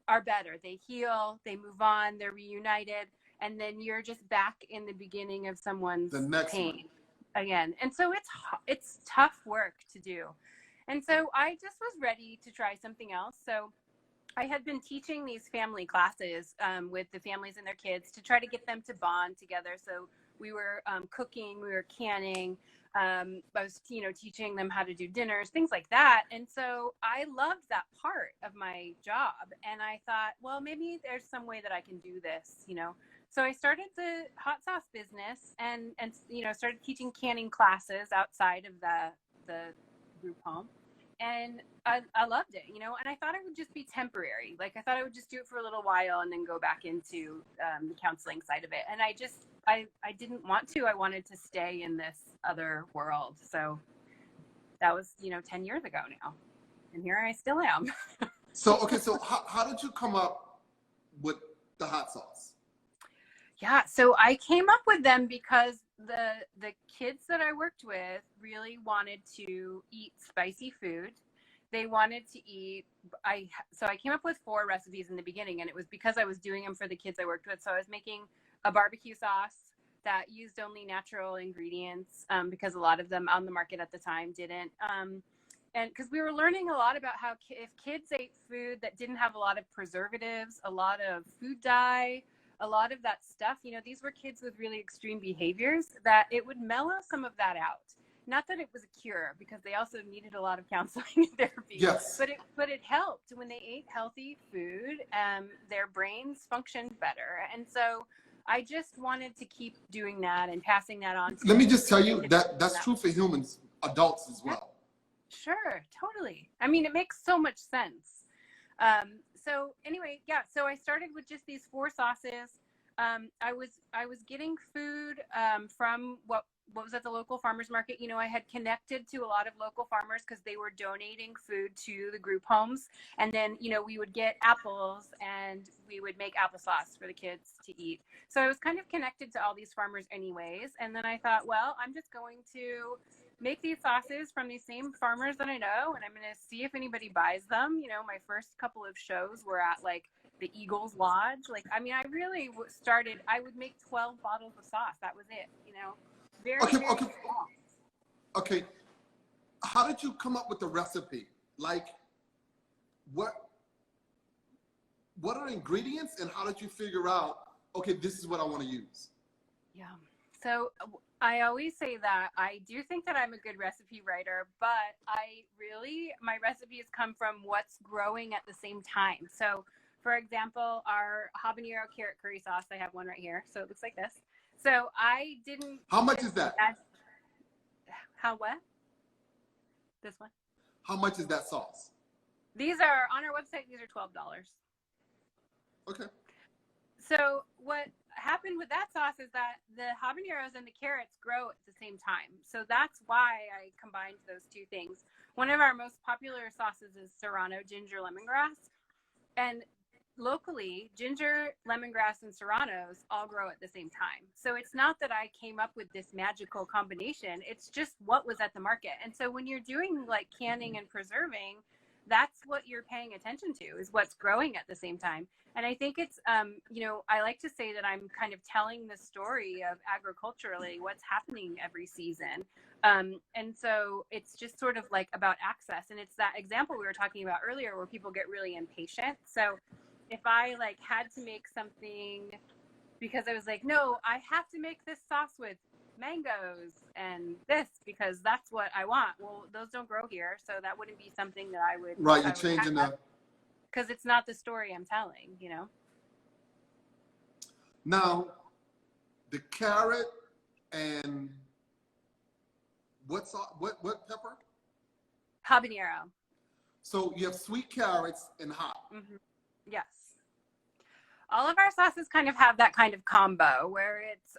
are better. They heal, they move on, they're reunited. and then you're just back in the beginning of someone's The next pain again. And so it's tough work to do. And so I just was ready to try something else. So I had been teaching these family classes with the families and their kids to try to get them to bond together. So we were cooking, we were canning. I was, teaching them how to do dinners, things like that. And so I loved that part of my job. And I thought, well, maybe there's some way that I can do this, So I started the hot sauce business and started teaching canning classes outside of the group home. And I loved it, and I thought it would just be temporary. Like I thought I would just do it for a little while and then go back into the counseling side of it. And I didn't want to. I wanted to stay in this other world. So that was, 10 years ago now. And here I still am. So how did you come up with the hot sauce? Yeah, so I came up with them because the kids that I worked with really wanted to eat spicy food. They wanted to eat, so I came up with 4 recipes in the beginning, and it was because I was doing them for the kids I worked with. So I was making a barbecue sauce that used only natural ingredients because a lot of them on the market at the time didn't. And because we were learning a lot about how if kids ate food that didn't have a lot of preservatives, a lot of food dye, a lot of that stuff, these were kids with really extreme behaviors, that it would mellow some of that out. Not that it was a cure, because they also needed a lot of counseling and therapy. Yes. But it helped when they ate healthy food. Their brains functioned better, and so I just wanted to keep doing that and passing that on. Let me just tell you that's true for humans, adults as well. Sure, totally. I mean, it makes so much sense. So anyway, yeah. So I started with just these 4 sauces. I was getting food from what was at the local farmers market. I had connected to a lot of local farmers because they were donating food to the group homes. And then, we would get apples and we would make applesauce for the kids to eat. So I was kind of connected to all these farmers anyways. And then I thought, well, I'm just going to make these sauces from these same farmers that I know, and I'm going to see if anybody buys them. My first couple of shows were at like the Eagles Lodge. I really started, I would make 12 bottles of sauce. That was it, very small. Okay. How did you come up with the recipe? Like, what are the ingredients, and how did you figure out, okay, this is what I want to use? Yeah. So I always say that I do think that I'm a good recipe writer, but my recipes come from what's growing at the same time. So for example, our habanero carrot curry sauce, I have one right here. So it looks like this. So I didn't. How much is that? How what? This one? How much is that sauce? These are on our website. These are $12. Okay. So what happened with that sauce is that the habaneros and the carrots grow at the same time. So that's why I combined those 2 things. One of our most popular sauces is Serrano ginger lemongrass. And locally, ginger, lemongrass, and serranos all grow at the same time. So it's not that I came up with this magical combination. It's just what was at the market. And so when you're doing like canning and preserving, that's what you're paying attention to, is what's growing at the same time. And I think it's, I like to say that I'm kind of telling the story of agriculturally what's happening every season. And so it's just sort of like about access. And it's that example we were talking about earlier where people get really impatient. So if I like had to make something because I was like, no, I have to make this sauce with mangoes and this because that's what I want. Well, those don't grow here, so that wouldn't be something that I would. Right, you're changing that. Because it's not the story I'm telling, Now, the carrot and what pepper? Habanero. So you have sweet carrots and hot. Mm-hmm. Yes. All of our sauces kind of have that kind of combo where it's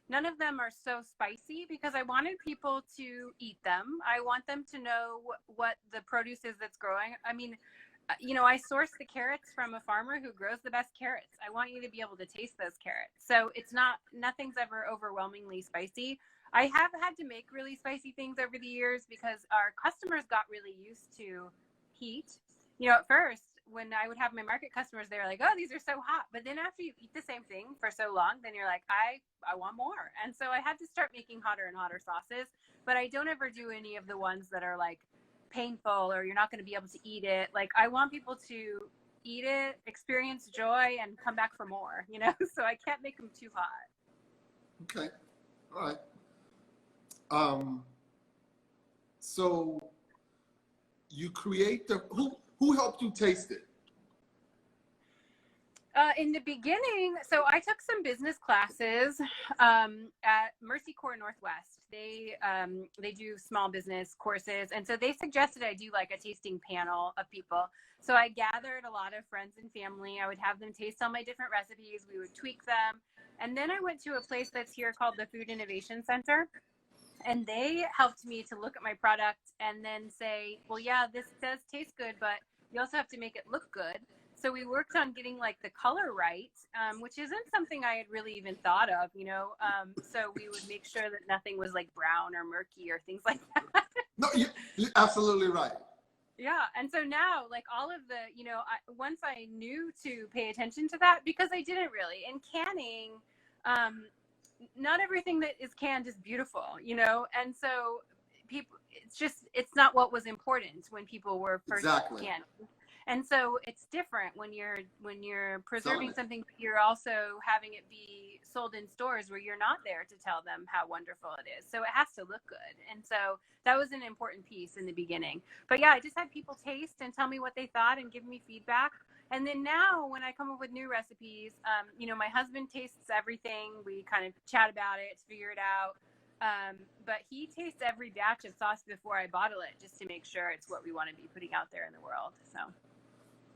none of them are so spicy because I wanted people to eat them. I want them to know what the produce is that's growing. I mean, I source the carrots from a farmer who grows the best carrots. I want you to be able to taste those carrots. So nothing's ever overwhelmingly spicy. I have had to make really spicy things over the years because our customers got really used to heat. At first, when I would have my market customers, they were like, oh, these are so hot. But then after you eat the same thing for so long, then you're like, I want more. And so I had to start making hotter and hotter sauces. But I don't ever do any of the ones that are like painful or you're not going to be able to eat it. Like, I want people to eat it, experience joy, and come back for more, you know? So I can't make them too hot. Okay. All right. So you create who helped you taste it? In the beginning, so I took some business classes at Mercy Corps Northwest. They do small business courses, and so they suggested I do like a tasting panel of people. So I gathered a lot of friends and family. I would have them taste all my different recipes. We would tweak them, and then I went to a place that's here called the Food Innovation Center. And they helped me to look at my product and then say, well, yeah, this does taste good, but you also have to make it look good. So we worked on getting like the color right, which isn't something I had really even thought of, you know. So we would make sure that nothing was like brown or murky or things like that. No, you're absolutely right. Yeah. And so now, like all of the, you know, once I knew to pay attention to that, because I didn't really. In canning, not everything that is canned is beautiful, you know? And so people, it's not what was important when people were first canning. And so it's different when you're preserving something, but you're also having it be sold in stores where you're not there to tell them how wonderful it is. So it has to look good. And so that was an important piece in the beginning. But yeah, I just had people taste and tell me what they thought and give me feedback. And then now when I come up with new recipes, you know, my husband tastes everything. We kind of chat about it, figure it out. But he tastes every batch of sauce before I bottle it, just to make sure it's what we want to be putting out there in the world. So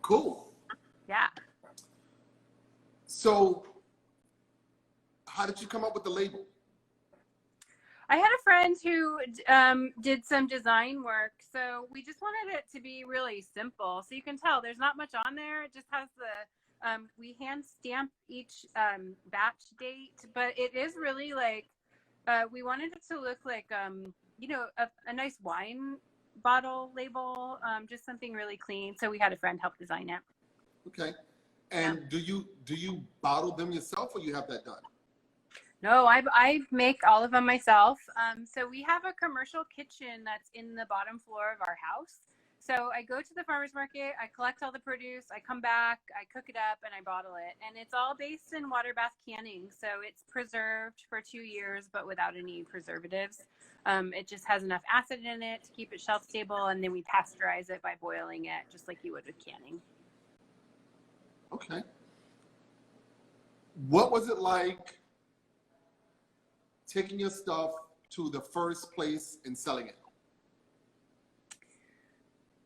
cool. Yeah. So how did you come up with the label? I had a friend who did some design work, so we just wanted it to be really simple. So you can tell there's not much on there. It just has the we hand stamp each batch date, but it is really like we wanted it to look like you know, a nice wine bottle label, just something really clean. So we had a friend help design it. Okay. And yeah. Do you bottle them yourself, or you have that done? No, I make all of them myself. So we have a commercial kitchen that's in the bottom floor of our house. So I go to the farmer's market, I collect all the produce, I come back, I cook it up, and I bottle it. And it's all based in water bath canning. So it's preserved for 2 years, but without any preservatives. It just has enough acid in it to keep it shelf stable, and then we pasteurize it by boiling it, just like you would with canning. Okay. What was it like taking your stuff to the first place and selling it?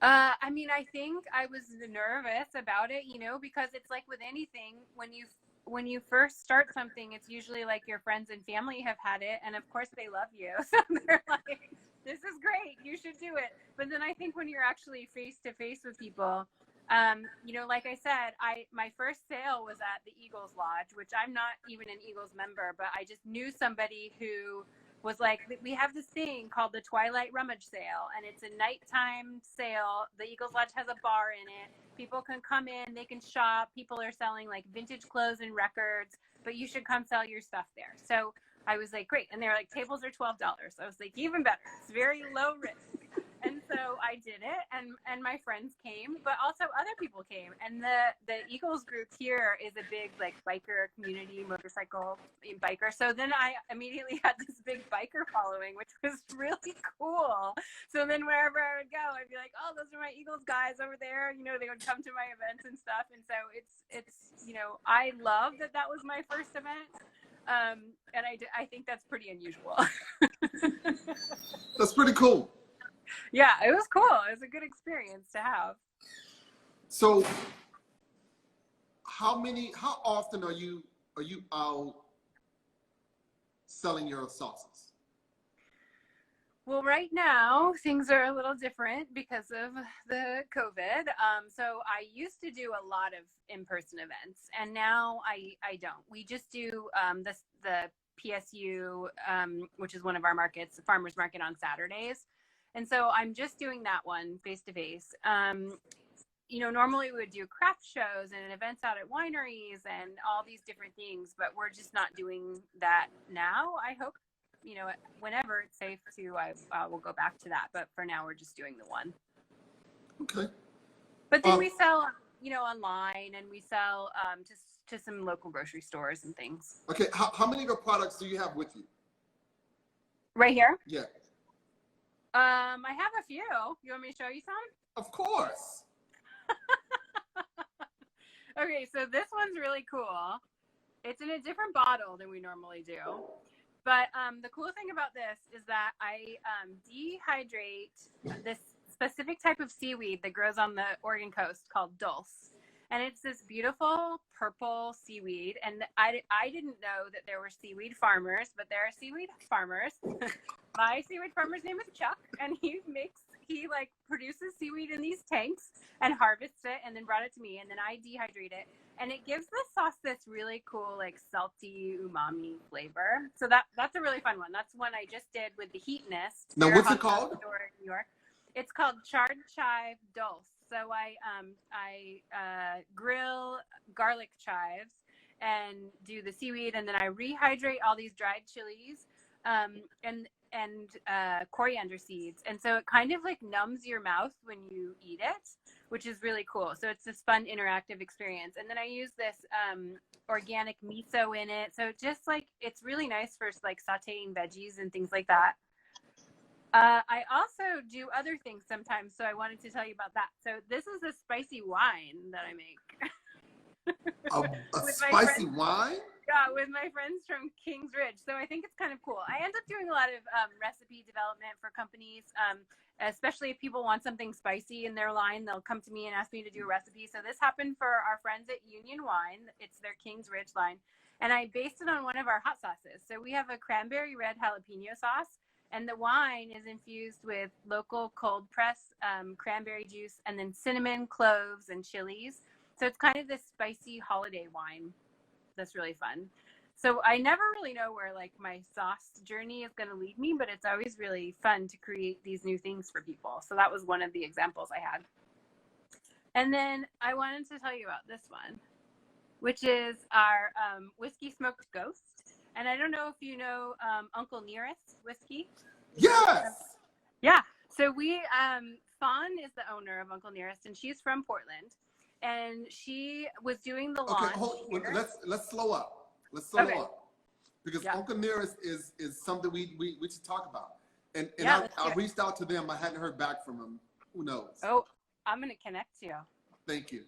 I mean, I think I was nervous about it, you know, because it's like with anything, when you first start something, it's usually like your friends and family have had it, and of course they love you. So they're like, this is great, you should do it. But then I think when you're actually face to face with people, you know, like I said, my first sale was at the Eagles Lodge, which I'm not even an Eagles member, but I just knew somebody who was like, we have this thing called the Twilight Rummage Sale, and it's a nighttime sale. The Eagles Lodge has a bar in it. People can come in, they can shop. People are selling like vintage clothes and records, but you should come sell your stuff there. So I was like, great. And they were like, tables are $12. I was like, even better. It's very low risk. And so I did it, and my friends came, but also other people came. And the Eagles group here is a big like biker community, motorcycle biker. So then I immediately had this big biker following, which was really cool. So then wherever I would go, I'd be like, oh, those are my Eagles guys over there. You know, they would come to my events and stuff. And so it's you know, I love that was my first event. And I think that's pretty unusual. That's pretty cool. Yeah, it was cool. It was a good experience to have. So how often are you out selling your sauces? Well, right now things are a little different because of the COVID. So I used to do a lot of in-person events, and now I don't. We just do the PSU, which is one of our markets, the farmers market on Saturdays. And so I'm just doing that one face to face. normally we would do craft shows and events out at wineries and all these different things, but we're just not doing that now. I hope, whenever it's safe to, I will go back to that. But for now, we're just doing the one. Okay. But then we sell, online, and we sell just to some local grocery stores and things. Okay. How many of your products do you have with you? Right here? Yeah. I have a few. You want me to show you some? Of course. Okay, so this one's really cool. It's in a different bottle than we normally do. But the cool thing about this is that I dehydrate this specific type of seaweed that grows on the Oregon coast called dulse. And it's this beautiful purple seaweed. And I didn't know that there were seaweed farmers, but there are seaweed farmers. My seaweed farmer's name is Chuck, and he produces seaweed in these tanks and harvests it and then brought it to me, and then I dehydrate it. And it gives the sauce this really cool, like salty umami flavor. So that's a really fun one. That's one I just did with the Heatness. Now, what's it called? Store in New York. It's called charred chive dulse. So I grill garlic chives and do the seaweed, and then I rehydrate all these dried chilies and coriander seeds. And so it kind of like numbs your mouth when you eat it, which is really cool. So it's this fun interactive experience. And then I use this organic miso in it. So just like, it's really nice for like sauteing veggies and things like that. I also do other things sometimes, so I wanted to tell you about that. So this is a spicy wine that I make. A spicy wine? Yeah, with my friends from Kings Ridge. So I think it's kind of cool. I end up doing a lot of recipe development for companies, especially if people want something spicy in their line. They'll come to me and ask me to do a recipe. So this happened for our friends at Union Wine. It's their Kings Ridge line. And I based it on one of our hot sauces. So we have a cranberry red jalapeno sauce. And the wine is infused with local cold press cranberry juice, and then cinnamon, cloves, and chilies. So it's kind of this spicy holiday wine that's really fun. So I never really know where like my sauce journey is going to lead me, but it's always really fun to create these new things for people. So that was one of the examples I had. And then I wanted to tell you about this one, which is our whiskey smoked ghost. And I don't know if you know Uncle Nearest whiskey. Yes. Yeah. So Fawn is the owner of Uncle Nearest, and she's from Portland. And she was doing the launch. Okay, let's slow up. Let's slow up. Because Uncle Nearest is something we should talk about. And I reached out to them. I hadn't heard back from them. Who knows? Oh, I'm going to connect you. Thank you.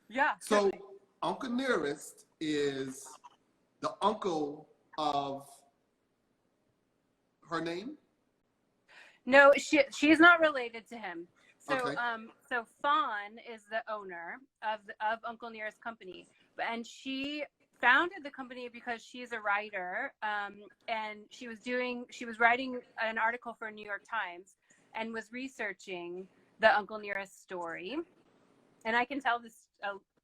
Yeah. So totally. Uncle Nearest is the uncle of her name? No, she's not related to him. So Okay. So Fawn is the owner of Uncle Nearest company, and she founded the company because she's a writer, and she was writing an article for New York Times and was researching the Uncle Nearest story. And I can tell this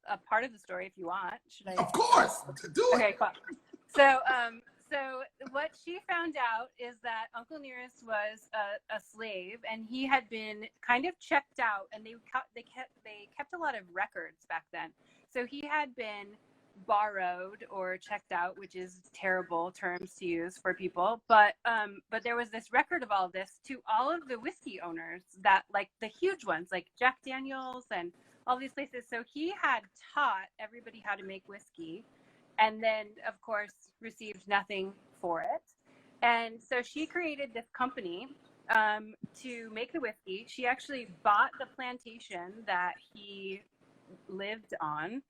a part of the story if you want. Should I? Of course, do it. Okay, cool. So what she found out is that Uncle Nearest was a slave, and he had been kind of checked out, and they kept a lot of records back then. So he had been borrowed or checked out, which is terrible terms to use for people. But there was this record of all this to all of the whiskey owners, that like the huge ones, like Jack Daniels and all these places. So he had taught everybody how to make whiskey, and then of course received nothing for it. And so she created this company to make the whiskey. She actually bought the plantation that he lived on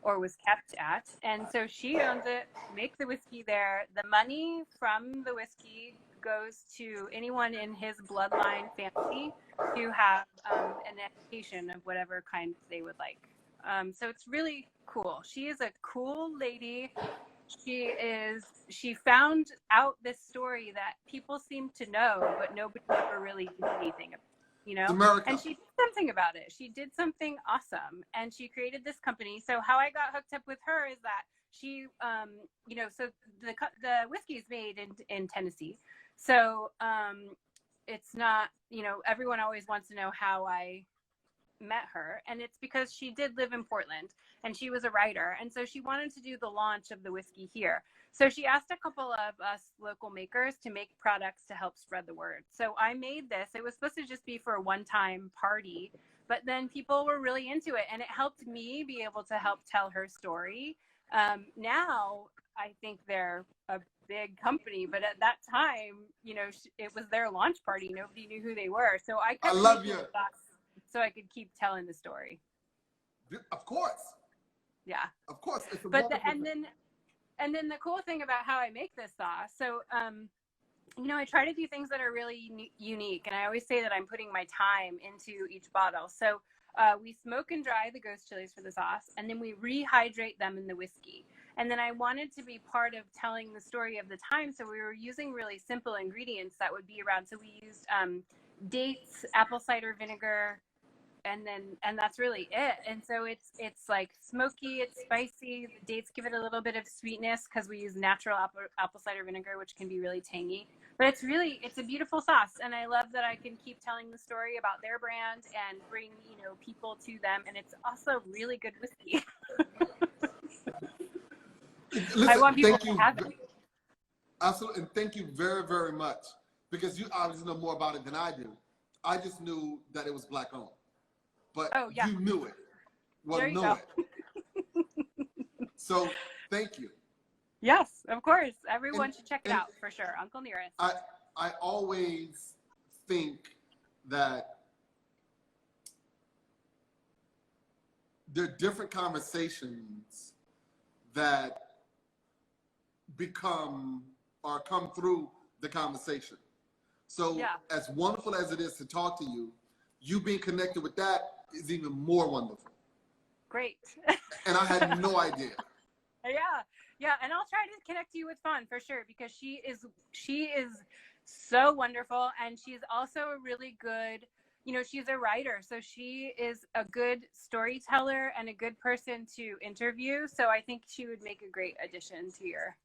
or was kept at, and so she owns it, makes the whiskey there. The money from the whiskey goes to anyone in his bloodline family to have an education of whatever kind they would like. So it's really cool. She is a cool lady. She found out this story that people seem to know, but nobody ever really did anything about, you know? America. And she did something about it. She did something awesome, and she created this company. So how I got hooked up with her is that she, so the whiskey is made in Tennessee. So it's not, everyone always wants to know how I met her, and it's because she did live in Portland and she was a writer, and so she wanted to do the launch of the whiskey here. So she asked a couple of us local makers to make products to help spread the word. So I made this. It was supposed to just be for a one-time party, but then people were really into it, and it helped me be able to help tell her story. Now I think they're a big company, but at that time, you know, it was their launch party. Nobody knew who they were. So I kept love you. So I could keep telling the story. Of course. Yeah. Of course. It's a but and then the cool thing about how I make this sauce. So, you know, I try to do things that are really unique, and I always say that I'm putting my time into each bottle. So we smoke and dry the ghost chilies for the sauce, and then we rehydrate them in the whiskey. And then I wanted to be part of telling the story of the time, so we were using really simple ingredients that would be around. So we used dates, apple cider vinegar, and that's really it. And so it's like smoky, it's spicy. The dates give it a little bit of sweetness because we use natural apple cider vinegar, which can be really tangy. But it's a beautiful sauce, and I love that I can keep telling the story about their brand and bring, you know, people to them. And it's also really good whiskey. Listen, I want people to have it. Absolutely, and thank you very, very much, because you obviously know more about it than I do. I just knew that it was Black owned, but you knew it. Well, there you know go. it. So thank you. Yes, of course. Everyone should check it out for sure. Uncle Nearest. I always think that there are different conversations that become or come through the conversation. So as wonderful as it is to talk to you, you being connected with that is even more wonderful. Great. And I had no idea. Yeah, and I'll try to connect you with Fawn for sure, because she is so wonderful, and she's also a really good, you know, she's a writer, so she is a good storyteller and a good person to interview. So I think she would make a great addition to your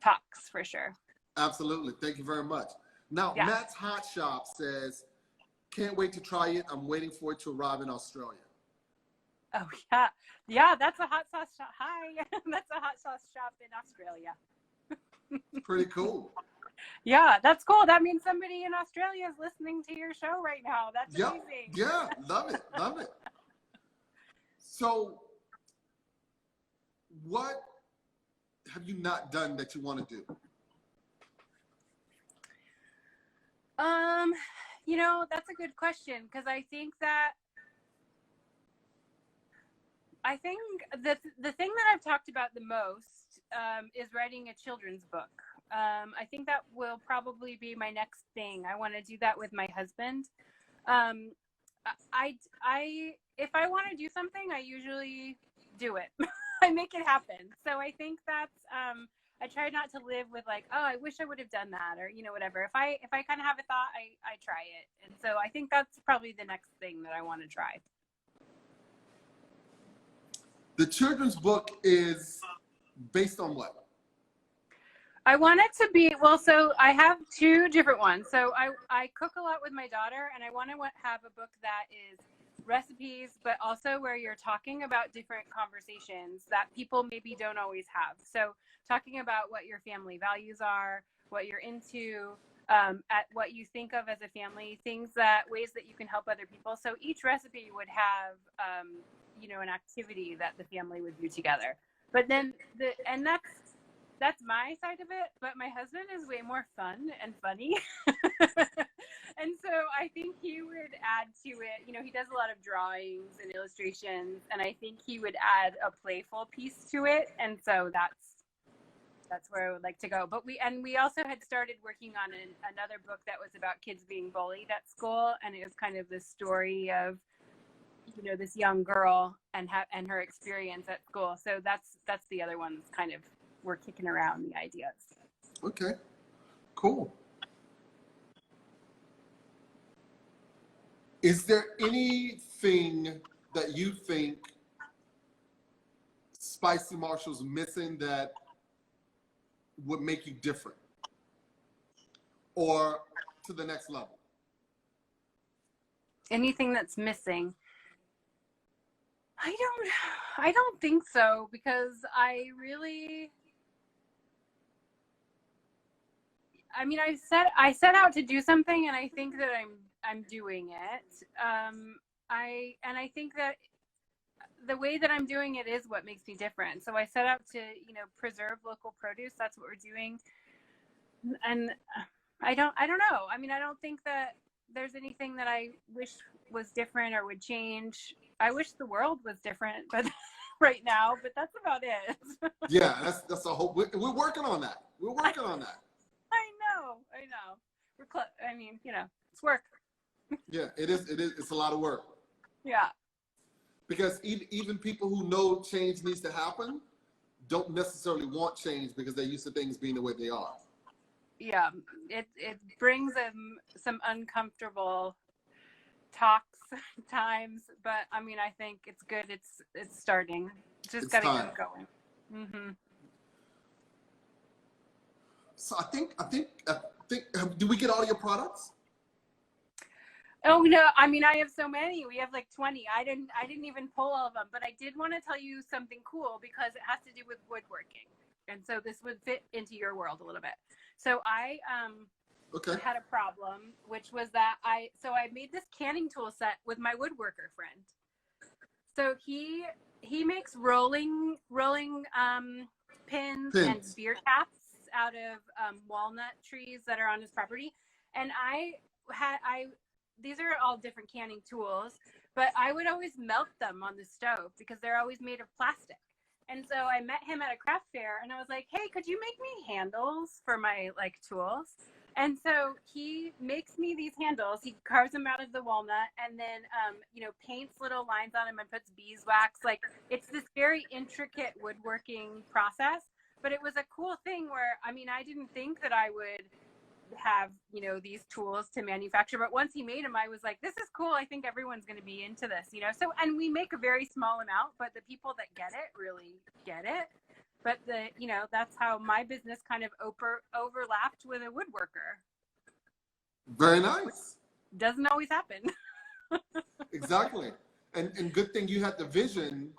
talks for sure. Absolutely. Thank you very much. Now, Matt's Hot Shop says, can't wait to try it. I'm waiting for it to arrive in Australia. Oh, yeah. Yeah, that's a hot sauce shop. Hi. That's a hot sauce shop in Australia. Pretty cool. Yeah, that's cool. That means somebody in Australia is listening to your show right now. That's amazing. Yeah, love it. Love it. So, what have you not done that you want to do? You know, that's a good question, because I think the thing that I've talked about the most is writing a children's book. I think that will probably be my next thing. I want to do that with my husband. If I want to do something, I usually do it. I make it happen. So I think that's I try not to live with like, oh, I wish I would have done that, or, you know, whatever. If I kind of have a thought, I try it. And so I think that's probably the next thing that I want to try. The children's book is based on what? I want it to be, well, so I have two different ones. So I cook a lot with my daughter, and I want to have a book that is recipes, but also where you're talking about different conversations that people maybe don't always have. So talking about what your family values are, what you're into, at what you think of as a family, ways that you can help other people. So each recipe would have, you know, an activity that the family would do together. But then that's my side of it, but my husband is way more fun and funny. And so I think he would add to it. You know, he does a lot of drawings and illustrations, and I think he would add a playful piece to it. And so that's where I would like to go. But we also had started working on another book that was about kids being bullied at school, and it was kind of the story of, you know, this young girl and her experience at school. So that's the other one that's kind of, we're kicking around the ideas. Okay, cool. Is there anything that you think Spicy Marshall's missing that would make you different or to the next level? Anything that's missing? I don't think so, because I mean, I set out to do something, and I think that I'm doing it. I think that the way that I'm doing it is what makes me different. So I set out to, preserve local produce. That's what we're doing. And I don't know. I mean, I don't think that there's anything that I wish was different or would change. I wish the world was different, but right now, but that's about it. Yeah, that's a whole. We're working on that. We're working on that. I know. I mean, it's work. Yeah, it is. It is. It's a lot of work. Yeah. Because even people who know change needs to happen don't necessarily want change because they're used to things being the way they are. Yeah, it brings some uncomfortable talks times, but I mean, I think it's good. It's starting. Just got to keep going. Mm-hmm. So I think. Do we get all your products? Oh no! I mean, I have so many. We have like 20. I didn't even pull all of them, but I did want to tell you something cool because it has to do with woodworking, and so this would fit into your world a little bit. So I had a problem, which was that I made this canning tool set with my woodworker friend. So he makes rolling pins and beer taps out of walnut trees that are on his property, and these are all different canning tools, but I would always melt them on the stove because they're always made of plastic. And so I met him at a craft fair, and I was like, hey, could you make me handles for my tools? And so he makes me these handles. He carves them out of the walnut and then, paints little lines on them and puts beeswax. It's this very intricate woodworking process, but it was a cool thing where, I mean, I didn't think that I would have these tools to manufacture, but once he made them, I was like, this is cool. I think everyone's going to be into this, so, and we make a very small amount, but the people that get it really get it. But that's how my business kind of overlapped with a woodworker. Very nice. Doesn't always happen. Exactly. And good thing you had the vision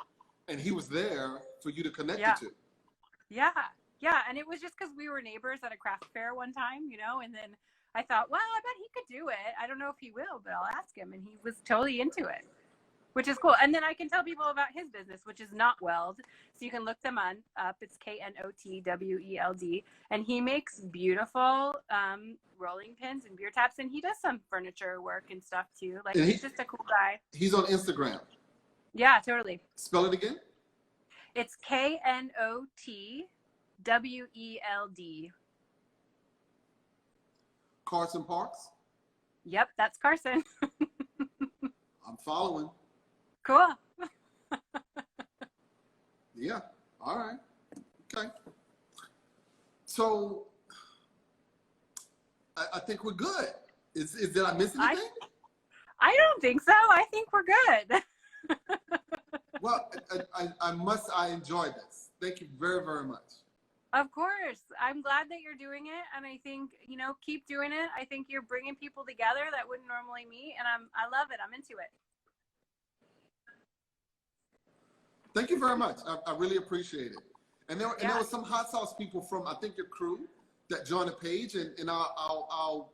and he was there for you to connect the two. Yeah, and it was just because we were neighbors at a craft fair one time, and then I thought, well, I bet he could do it. I don't know if he will, but I'll ask him. And he was totally into it, which is cool. And then I can tell people about his business, which is Knot Weld. So you can look them up. It's KNOTWELD. And he makes beautiful rolling pins and beer taps. And he does some furniture work and stuff too. He's just a cool guy. He's on Instagram. Yeah, totally. Spell it again. It's KNOTWELD. Carson Parks? Yep, that's Carson. I'm following. Cool. Yeah. All right. Okay. So I think we're good. Did I miss anything? I don't think so. I think we're good. Well, I enjoyed this. Thank you very, very much. Of course. I'm glad that you're doing it. And I think, keep doing it. I think you're bringing people together that wouldn't normally meet. And I love it. I'm into it. Thank you very much. I really appreciate it. And there were some hot sauce people from, I think, your crew that joined the page. And I'll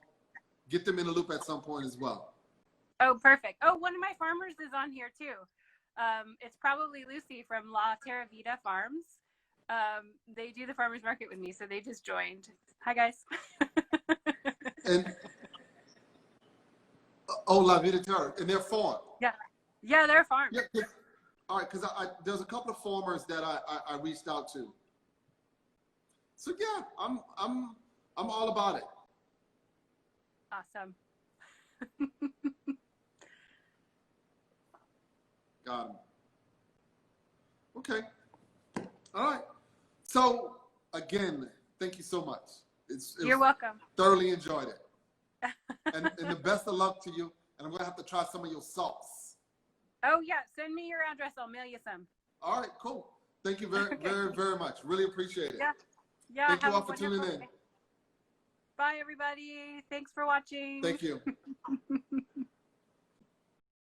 get them in a loop at some point as well. Oh, perfect. Oh, one of my farmers is on here too. It's probably Lucy from La Terra Vida Farms. They do the farmers market with me, so they just joined. Hi, guys. And La Vida Terra, and they're farm. Yeah, they're a farm. Yeah, all right, because there's a couple of farmers that I reached out to. So yeah, I'm all about it. Awesome. Got him. Okay. All right. So again, thank you so much. You're welcome. Thoroughly enjoyed it. and the best of luck to you. And I'm gonna have to try some of your sauce. Oh yeah, send me your address. I'll mail you some. All right, cool. Thank you very, very, very much. Really appreciate it. Yeah. Thank you all for tuning in. Bye, everybody. Thanks for watching. Thank you.